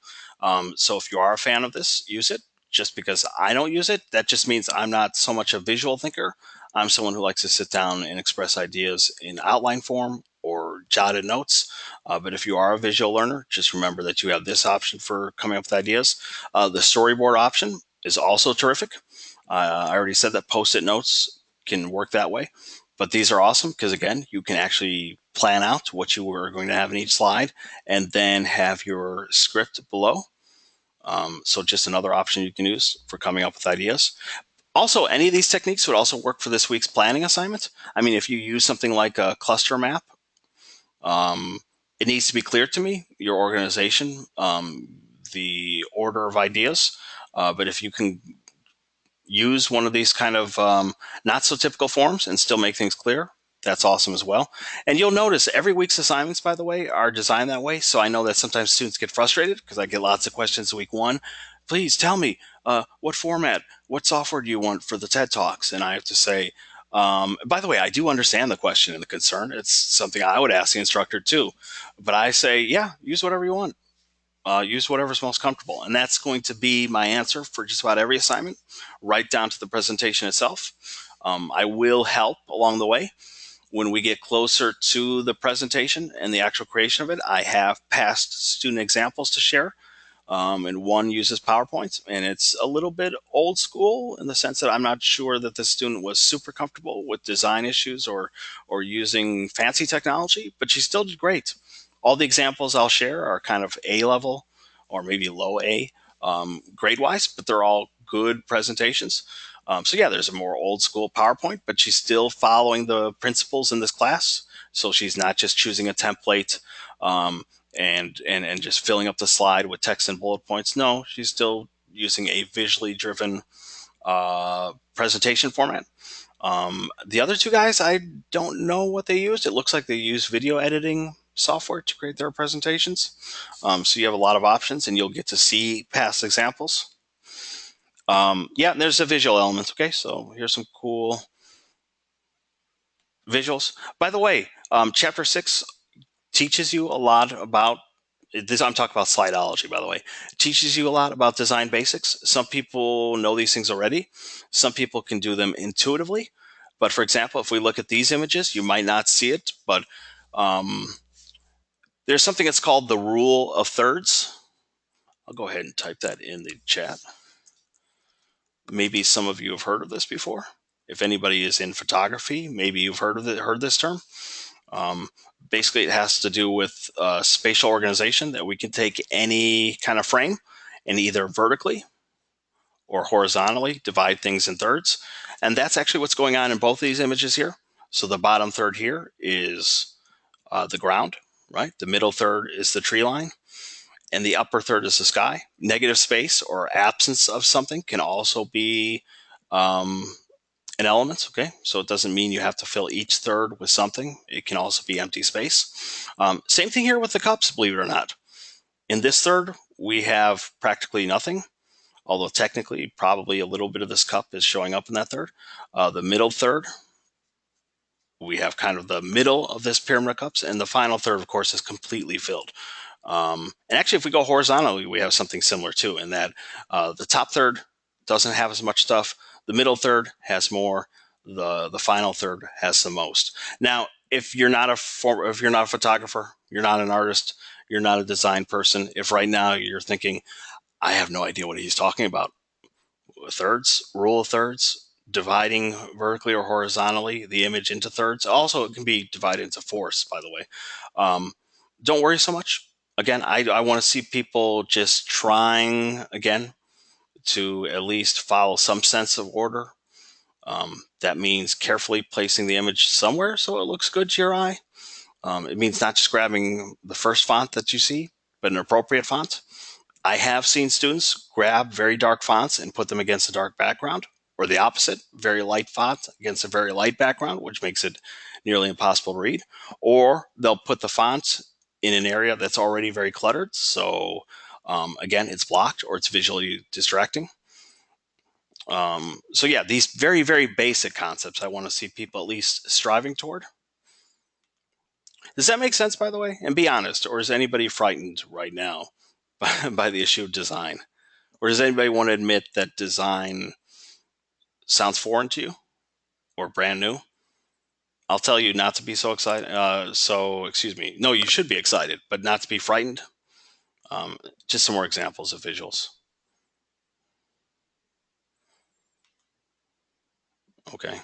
So if you are a fan of this, use it. Just because I don't use it, that just means I'm not so much a visual thinker. I'm someone who likes to sit down and express ideas in outline form or jotted notes. But if you are a visual learner, just remember that you have this option for coming up with ideas. The storyboard option is also terrific. I already said that Post-it notes can work that way. But these are awesome because, again, you can actually plan out what you are going to have in each slide and then have your script below. So just another option you can use for coming up with ideas. Also, any of these techniques would also work for this week's planning assignment. I mean, if you use something like a cluster map, um, it needs to be clear to me, your organization, the order of ideas. But if you can use one of these kind of not so typical forms and still make things clear, that's awesome as well. And you'll notice every week's assignments, by the way, are designed that way. So I know that sometimes students get frustrated because I get lots of questions week one. Please tell me what format, what software do you want for the TED Talks? And I have to say, by the way, I do understand the question and the concern. It's something I would ask the instructor too. But I say, yeah, use whatever you want. Use whatever's most comfortable. And that's going to be my answer for just about every assignment, right down to the presentation itself. I will help along the way. When we get closer to the presentation and the actual creation of it, I have past student examples to share. And one uses PowerPoint, and it's a little bit old school in the sense that I'm not sure that the student was super comfortable with design issues or using fancy technology, but she still did great. All the examples I'll share are kind of A level or maybe low A grade wise, but they're all good presentations. So yeah, there's a more old school PowerPoint, but she's still following the principles in this class. So she's not just choosing a template. And just filling up the slide with text and bullet points. No, she's still using a visually driven presentation format. The other two guys, I don't know what they used. It looks like they use video editing software to create their presentations. So you have a lot of options and you'll get to see past examples. Yeah, there's a visual element. Okay, so here's some cool visuals. By the way, Chapter 6 teaches you a lot about this. I'm talking about slideology, by the way. It teaches you a lot about design basics. Some people know these things already. Some people can do them intuitively. But for example, if we look at these images, you might not see it, but um, there's something that's called the rule of thirds. I'll go ahead and type that in the chat. Maybe some of you have heard of this before. If anybody is in photography, maybe you've heard of it, heard this term. Um, Basically, it has to do with spatial organization, that we can take any kind of frame and either vertically or horizontally divide things in thirds. And that's actually what's going on in both of these images here. So the bottom third here is the ground, right? The middle third is the tree line, and the upper third is the sky. Negative space or absence of something can also be an element. Okay, so it doesn't mean you have to fill each third with something. It can also be empty space. Same thing here with the cups, believe it or not. In this third, we have practically nothing, although technically probably a little bit of this cup is showing up in that third. The middle third, we have kind of the middle of this pyramid of cups, and the final third, of course, is completely filled. And actually, if we go horizontally, we have something similar too, in that the top third doesn't have as much stuff. The middle third has more. The final third has the most. Now, if you're not a photographer, you're not an artist, you're not a design person. If right now you're thinking, I have no idea what he's talking about, thirds, rule of thirds, dividing vertically or horizontally the image into thirds. Also, it can be divided into fourths, by the way. Don't worry so much. Again, I want to see people just trying, again, to at least follow some sense of order. That means carefully placing the image somewhere so it looks good to your eye. It means not just grabbing the first font that you see, but an appropriate font. I have seen students grab very dark fonts and put them against a dark background, or the opposite, very light font against a very light background, which makes it nearly impossible to read. Or they'll put the font in an area that's already very cluttered. So again, it's blocked or it's visually distracting. So yeah, these very, very basic concepts I want to see people at least striving toward. Does that make sense, by the way? And be honest, or is anybody frightened right now by the issue of design? Or does anybody want to admit that design sounds foreign to you or brand new? I'll tell you not to be so excited. Excuse me. No, you should be excited, but not to be frightened. Just some more examples of visuals. Okay.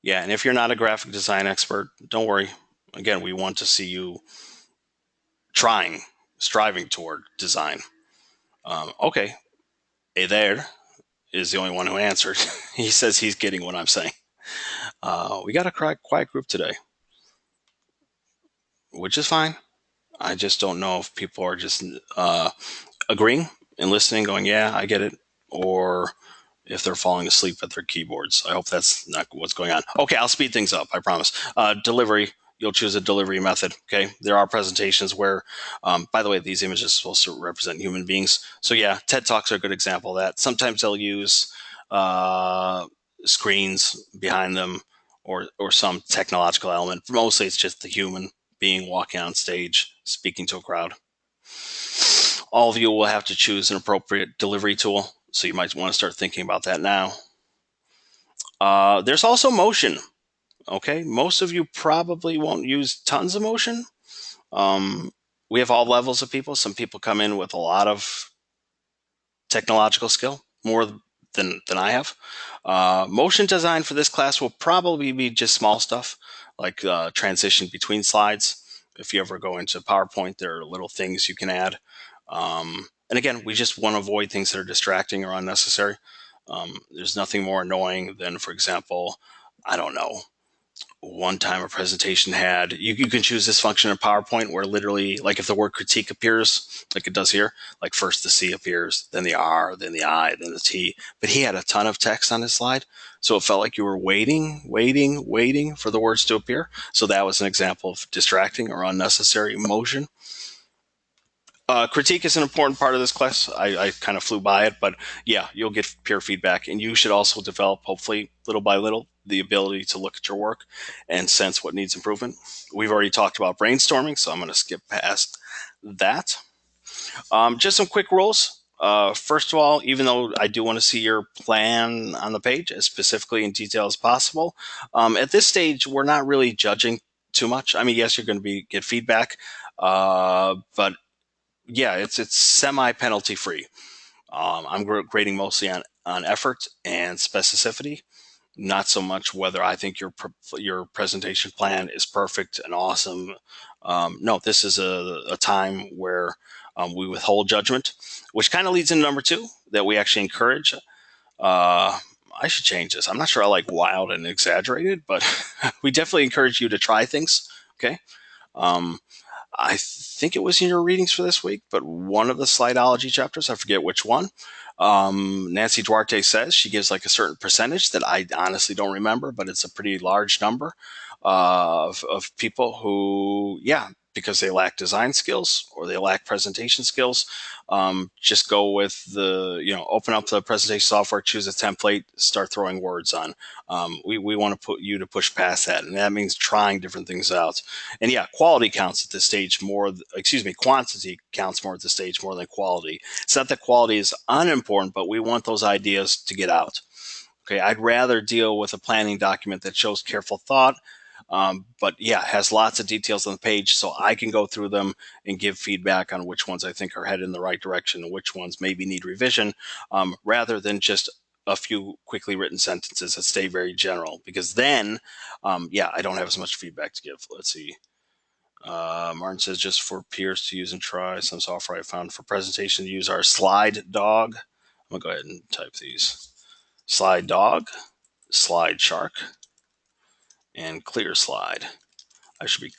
Yeah, and if you're not a graphic design expert, don't worry. Again, we want to see you striving toward design. Okay. Hey there is the only one who answered. He says he's getting what I'm saying. We got a quiet group today, which is fine. I just don't know if people are just agreeing and listening, going, yeah, I get it, or if they're falling asleep at their keyboards. I hope that's not what's going on. Okay, I'll speed things up, I promise. Delivery, you'll choose a delivery method, okay? There are presentations where, by the way, these images are supposed to represent human beings. So yeah, TED Talks are a good example of that. Sometimes they'll use screens behind them or some technological element. Mostly it's just the human being walking on stage, speaking to a crowd. All of you will have to choose an appropriate delivery tool, so you might want to start thinking about that now. There's also motion. Okay, most of you probably won't use tons of motion. We have all levels of people. Some people come in with a lot of technological skill, more than I have. Motion design for this class will probably be just small stuff, like transition between slides. If you ever go into PowerPoint, there are little things you can add. And again, we just want to avoid things that are distracting or unnecessary. There's nothing more annoying than, for example, I don't know, one time a presentation had, you can choose this function in PowerPoint where literally, like if the word critique appears, like it does here, like first the C appears, then the R, then the I, then the T, but he had a ton of text on his slide. So it felt like you were waiting for the words to appear. So that was an example of distracting or unnecessary motion. Critique is an important part of this class. I kind of flew by it, but yeah, you'll get peer feedback, and you should also develop, hopefully, little by little, the ability to look at your work and sense what needs improvement. We've already talked about brainstorming, so I'm going to skip past that. Just some quick rules. First of all, even though I do want to see your plan on the page as specifically in detail as possible, at this stage, we're not really judging too much. I mean, yes, you're going to get feedback, but yeah, it's semi penalty free. I'm grading mostly on effort and specificity, not so much whether I think your presentation plan is perfect and awesome. No, this is a time where we withhold judgment, which kind of leads into number two that we actually encourage. I should change this. I'm not sure I like wild and exaggerated, but we definitely encourage you to try things. Okay. Um, I think it was in your readings for this week, but one of the slidology chapters, I forget which one, Nancy Duarte says she gives like a certain percentage that I honestly don't remember, but it's a pretty large number of people who, yeah, because they lack design skills or they lack presentation skills, just go with open up the presentation software, choose a template, start throwing words on. We want to put you to push past that, and that means trying different things out. And yeah, quality counts at this stage quantity counts more at this stage more than quality. It's not that quality is unimportant, but we want those ideas to get out. Okay, I'd rather deal with a planning document that shows careful thought, but yeah, has lots of details on the page so I can go through them and give feedback on which ones I think are headed in the right direction and which ones maybe need revision, rather than just a few quickly written sentences that stay very general, because then, I don't have as much feedback to give. Let's see. Martin says just for peers to use and try. Some software I found for presentation to use are Slide Dog. I'm going to go ahead and type these. Slide Dog, Slide Shark, and Clear Slide. I should be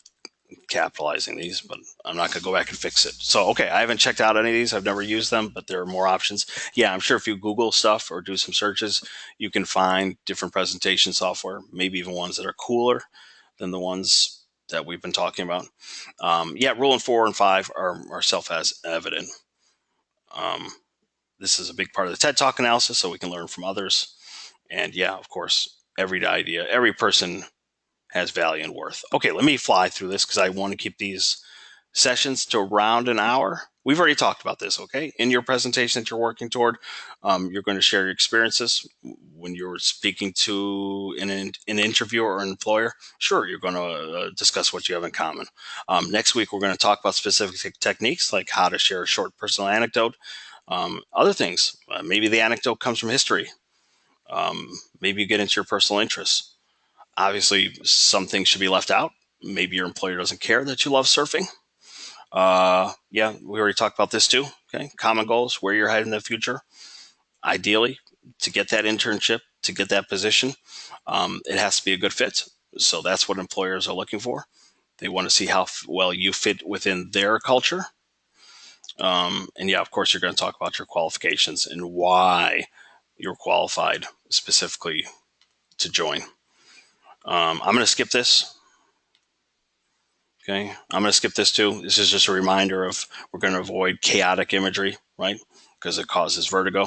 capitalizing these, but I'm not going to go back and fix it. So, okay, I haven't checked out any of these. I've never used them, but there are more options. Yeah, I'm sure if you Google stuff or do some searches, you can find different presentation software, maybe even ones that are cooler than the ones that we've been talking about. Rule 4 and 5 are self-evident. This is a big part of the TED Talk analysis, so we can learn from others. And yeah, of course, every person has value and worth. Okay, let me fly through this because I want to keep these sessions to around an hour. We've already talked about this, okay? In your presentation that you're working toward, you're going to share your experiences when you're speaking to an interviewer or an employer. Sure, you're going to discuss what you have in common. Next week, we're going to talk about specific techniques like how to share a short personal anecdote. Other things, maybe the anecdote comes from history. Maybe you get into your personal interests. Obviously, some things should be left out. Maybe your employer doesn't care that you love surfing. We already talked about this too. Okay, common goals, where you're headed in the future. Ideally, to get that internship, to get that position, it has to be a good fit. So that's what employers are looking for. They want to see how well you fit within their culture. Of course, you're going to talk about your qualifications and why you're qualified specifically to join. I'm going to skip this. Okay, I'm going to skip this too. This is just a reminder of we're going to avoid chaotic imagery, right? Because it causes vertigo.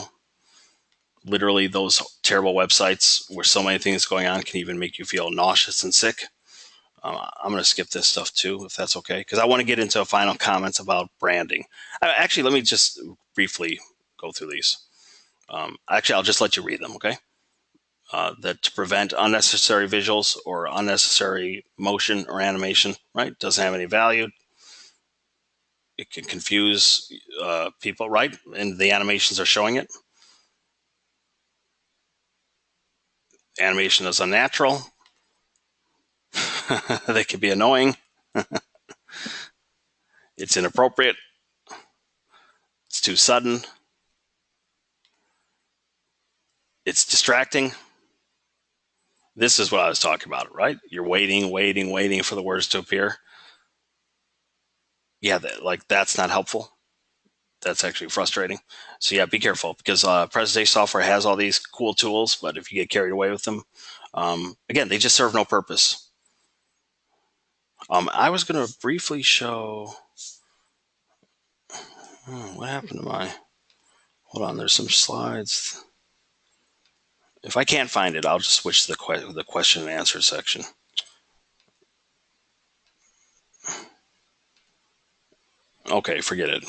Literally, those terrible websites where so many things going on can even make you feel nauseous and sick. I'm going to skip this stuff too, if that's okay, because I want to get into final comments about branding. Actually, let me just briefly go through these. I'll just let you read them, okay? That to prevent unnecessary visuals or unnecessary motion or animation, right? Doesn't have any value. It can confuse people, right? And the animations are showing it. Animation is unnatural. They can be annoying. It's inappropriate. It's too sudden. It's distracting. This is what I was talking about, right? You're waiting for the words to appear. Yeah, that's not helpful. That's actually frustrating. So yeah, be careful because presentation software has all these cool tools, but if you get carried away with them, again, they just serve no purpose. I was going to briefly show. What happened to my? Hold on, there's some slides. If I can't find it, I'll just switch to the question and answer section. Okay, forget it.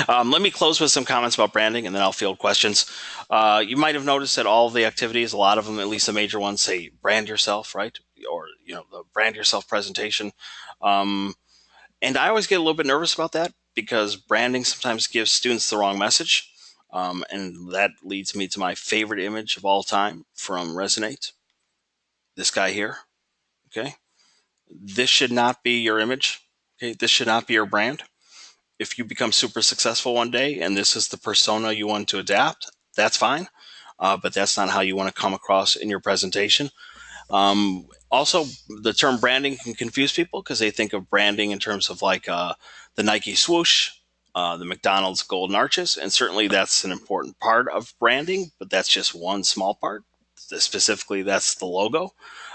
Let me close with some comments about branding, and then I'll field questions. You might have noticed that all the activities, a lot of them, at least the major ones, say brand yourself, right? Or the brand yourself presentation. Um, and I always get a little bit nervous about that because branding sometimes gives students the wrong message. And that leads me to my favorite image of all time from Resonate. This guy here. Okay, this should not be your image. Okay, this should not be your brand. If you become super successful one day and this is the persona you want to adapt, that's fine. But that's not how you want to come across in your presentation. Also, the term branding can confuse people because they think of branding in terms of like the Nike swoosh, the McDonald's golden arches, and certainly that's an important part of branding, but that's just one small part. Specifically, that's the logo.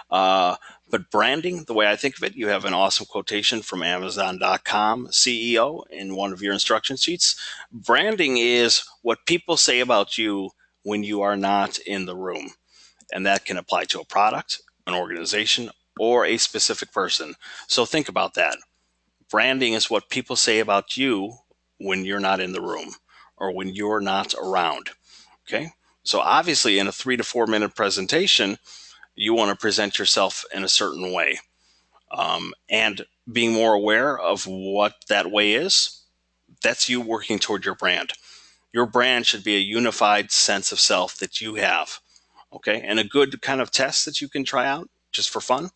Uh, but branding, the way I think of it, you have an awesome quotation from Amazon.com CEO in one of your instruction sheets. Branding is what people say about you when you are not in the room. And that can apply to a product, an organization, or a specific person. So think about that. Branding is what people say about you when you're not in the room or when you're not around. Okay. So obviously, in a 3 to 4 minute presentation, you want to present yourself in a certain way. And being more aware of what that way is, that's you working toward your brand. Your brand should be a unified sense of self that you have. Okay. And a good kind of test that you can try out just for fun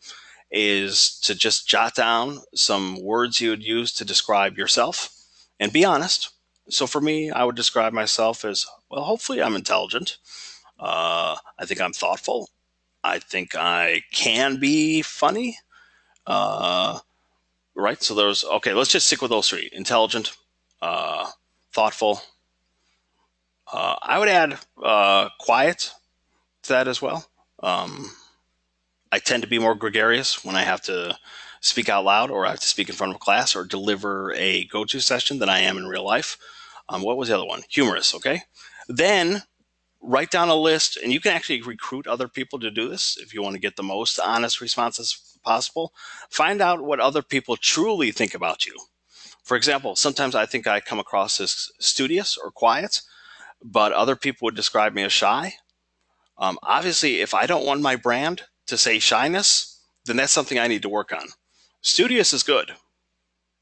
is to just jot down some words you would use to describe yourself and be honest. So for me, I would describe myself as, well, hopefully I'm intelligent. I think I'm thoughtful. I think I can be funny. Uh, right. So there's, okay, let's just stick with those three: intelligent, thoughtful. I would add quiet to that as well. Um, I tend to be more gregarious when I have to speak out loud or I have to speak in front of a class or deliver a go to session than I am in real life. What was the other one? Humorous. Okay. Then write down a list, and you can actually recruit other people to do this if you want to get the most honest responses possible. Find out what other people truly think about you. For example, sometimes I think I come across as studious or quiet, but other people would describe me as shy. Obviously, if I don't want my brand to say shyness, then that's something I need to work on. Studious is good.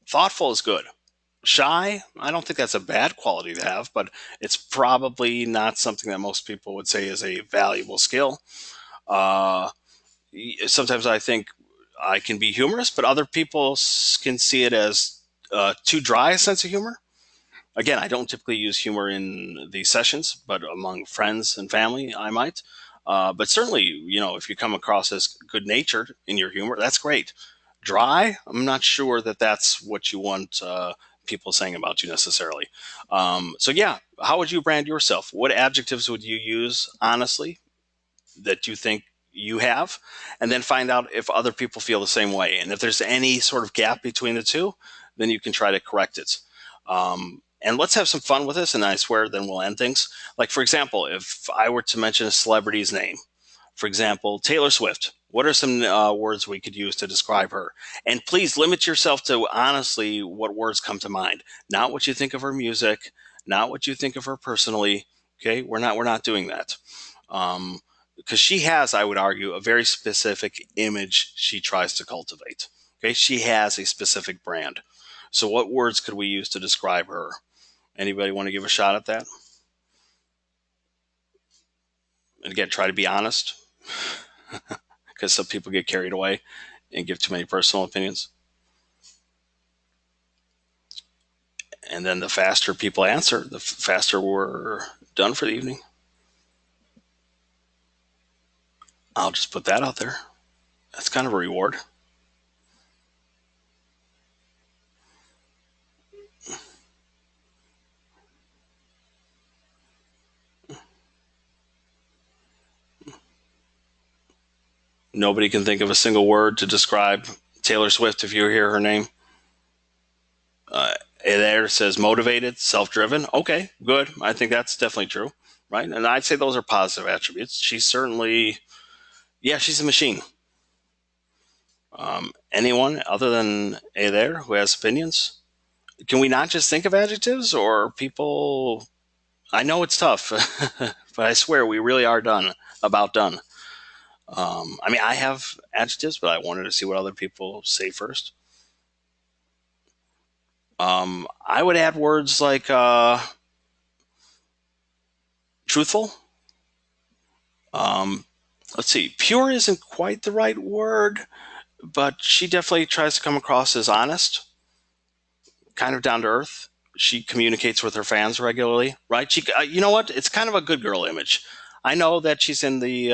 Thoughtful is good. Shy, I don't think that's a bad quality to have, but it's probably not something that most people would say is a valuable skill. Uh, Sometimes I think I can be humorous, but other people can see it as too dry a sense of humor. Again, I don't typically use humor in these sessions, but among friends and family, I might. But certainly, if you come across as good natured in your humor, that's great. Dry, I'm not sure that that's what you want people saying about you necessarily. So, yeah, how would you brand yourself? What adjectives would you use, honestly, that you think you have? And then find out if other people feel the same way. And if there's any sort of gap between the two, then you can try to correct it. And let's have some fun with this, and I swear then we'll end things. Like, for example, if I were to mention a celebrity's name, for example, Taylor Swift, what are some words we could use to describe her? And please limit yourself to honestly what words come to mind, not what you think of her music, not what you think of her personally. Okay, we're not doing that. Because she has, I would argue, a very specific image she tries to cultivate. Okay, she has a specific brand. So, what words could we use to describe her? Anybody want to give a shot at that? And again, try to be honest, because some people get carried away and give too many personal opinions. And then the faster people answer, the faster we're done for the evening. I'll just put that out there. That's kind of a reward. Nobody can think of a single word to describe Taylor Swift if you hear her name. There says motivated, self-driven. Okay, good. I think that's definitely true. right? And I'd say those are positive attributes. She's certainly, yeah, she's a machine. Anyone other than A there who has opinions? Can we not just think of adjectives, or people? I know it's tough, but I swear we really are about done. I mean, I have adjectives, but I wanted to see what other people say first. I would add words like truthful. Um, let's see, pure isn't quite the right word, but she definitely tries to come across as honest, kind of down to earth. She communicates with her fans regularly, right? You know what? It's kind of a good girl image. I know that she's in the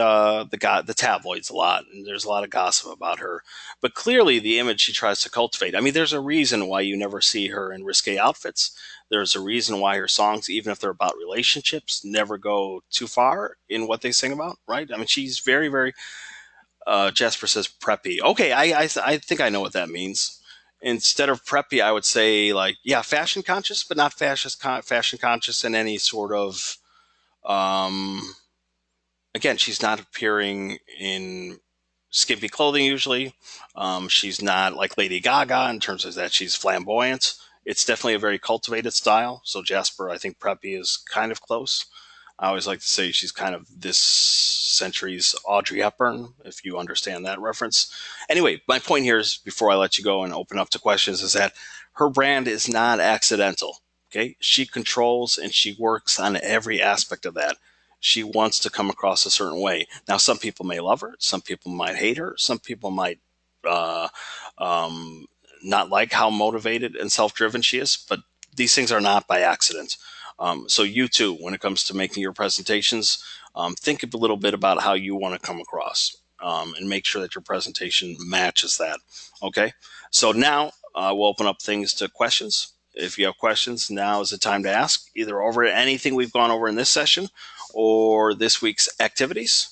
tabloids a lot, and there's a lot of gossip about her. But clearly, the image she tries to cultivate. I mean, there's a reason why you never see her in risque outfits. There's a reason why her songs, even if they're about relationships, never go too far in what they sing about, right? I mean, she's very, very Jasper says preppy. Okay, I think I know what that means. Instead of preppy, I would say like, yeah, fashion conscious, but not fashion conscious in any sort of. Um, Again, she's not appearing in skimpy clothing usually. She's not like Lady Gaga in terms of that she's flamboyant. It's definitely a very cultivated style. So Jasper, I think preppy is kind of close. I always like to say she's kind of this century's Audrey Hepburn, if you understand that reference. Anyway, my point here is, before I let you go and open up to questions, is that her brand is not accidental. Okay, she controls and she works on every aspect of that. She wants to come across a certain way. Now, some people may love her, some people might hate her, some people might uh, um, not like how motivated and self-driven she is, but these things are not by accident. So you too, when it comes to making your presentations, think a little bit about how you want to come across, and make sure that your presentation matches that. Okay. So now we'll open up things to questions. If you have questions, now is the time to ask, either over anything we've gone over in this session or this week's activities.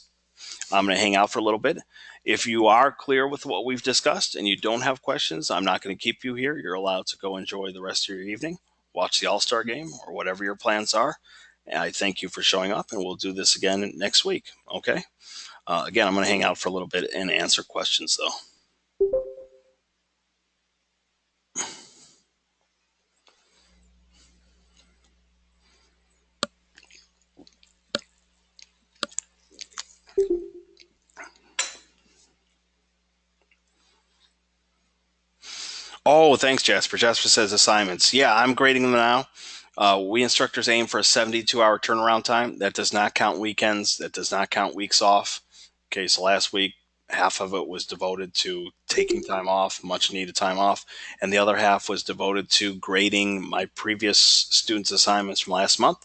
I'm going to hang out for a little bit. If you are clear with what we've discussed and you don't have questions, I'm not going to keep you here. You're allowed to go enjoy the rest of your evening, watch the All-Star game, or whatever your plans are. And I thank you for showing up, and we'll do this again next week. Okay? Again, I'm going to hang out for a little bit and answer questions, though. Oh, thanks, Jasper. Jasper says assignments. Yeah, I'm grading them now. We instructors aim for a 72-hour turnaround time. That does not count weekends. That does not count weeks off. Okay, so last week, half of it was devoted to taking time off, much needed time off, and the other half was devoted to grading my previous students' assignments from last month.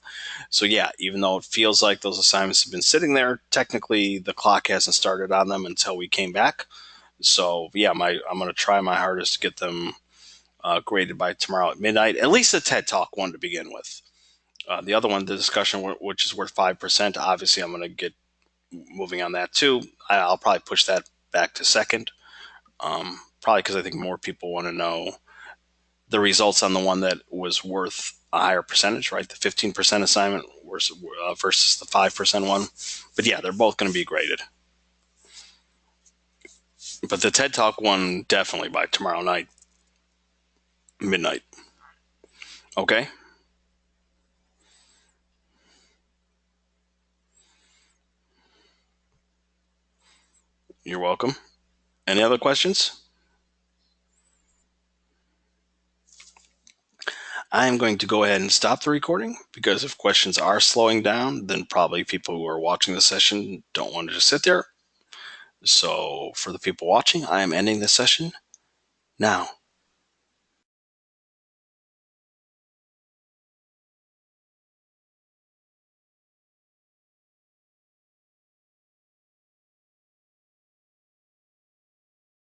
So yeah, even though it feels like those assignments have been sitting there, technically the clock hasn't started on them until we came back. So yeah, I'm going to try my hardest to get them graded by tomorrow at midnight. At least the TED Talk one to begin with. The other one, the discussion, which is worth 5%. Obviously, I'm going to get moving on that too. I'll probably push that back to second. Probably because I think more people want to know the results on the one that was worth a higher percentage, right? The 15% assignment versus the 5% one. But yeah, they're both going to be graded. But the TED Talk one, definitely by tomorrow night, midnight. Okay? You're welcome. Any other questions? I'm going to go ahead and stop the recording, because if questions are slowing down, then probably people who are watching the session don't want to just sit there. So for the people watching, I am ending the session now.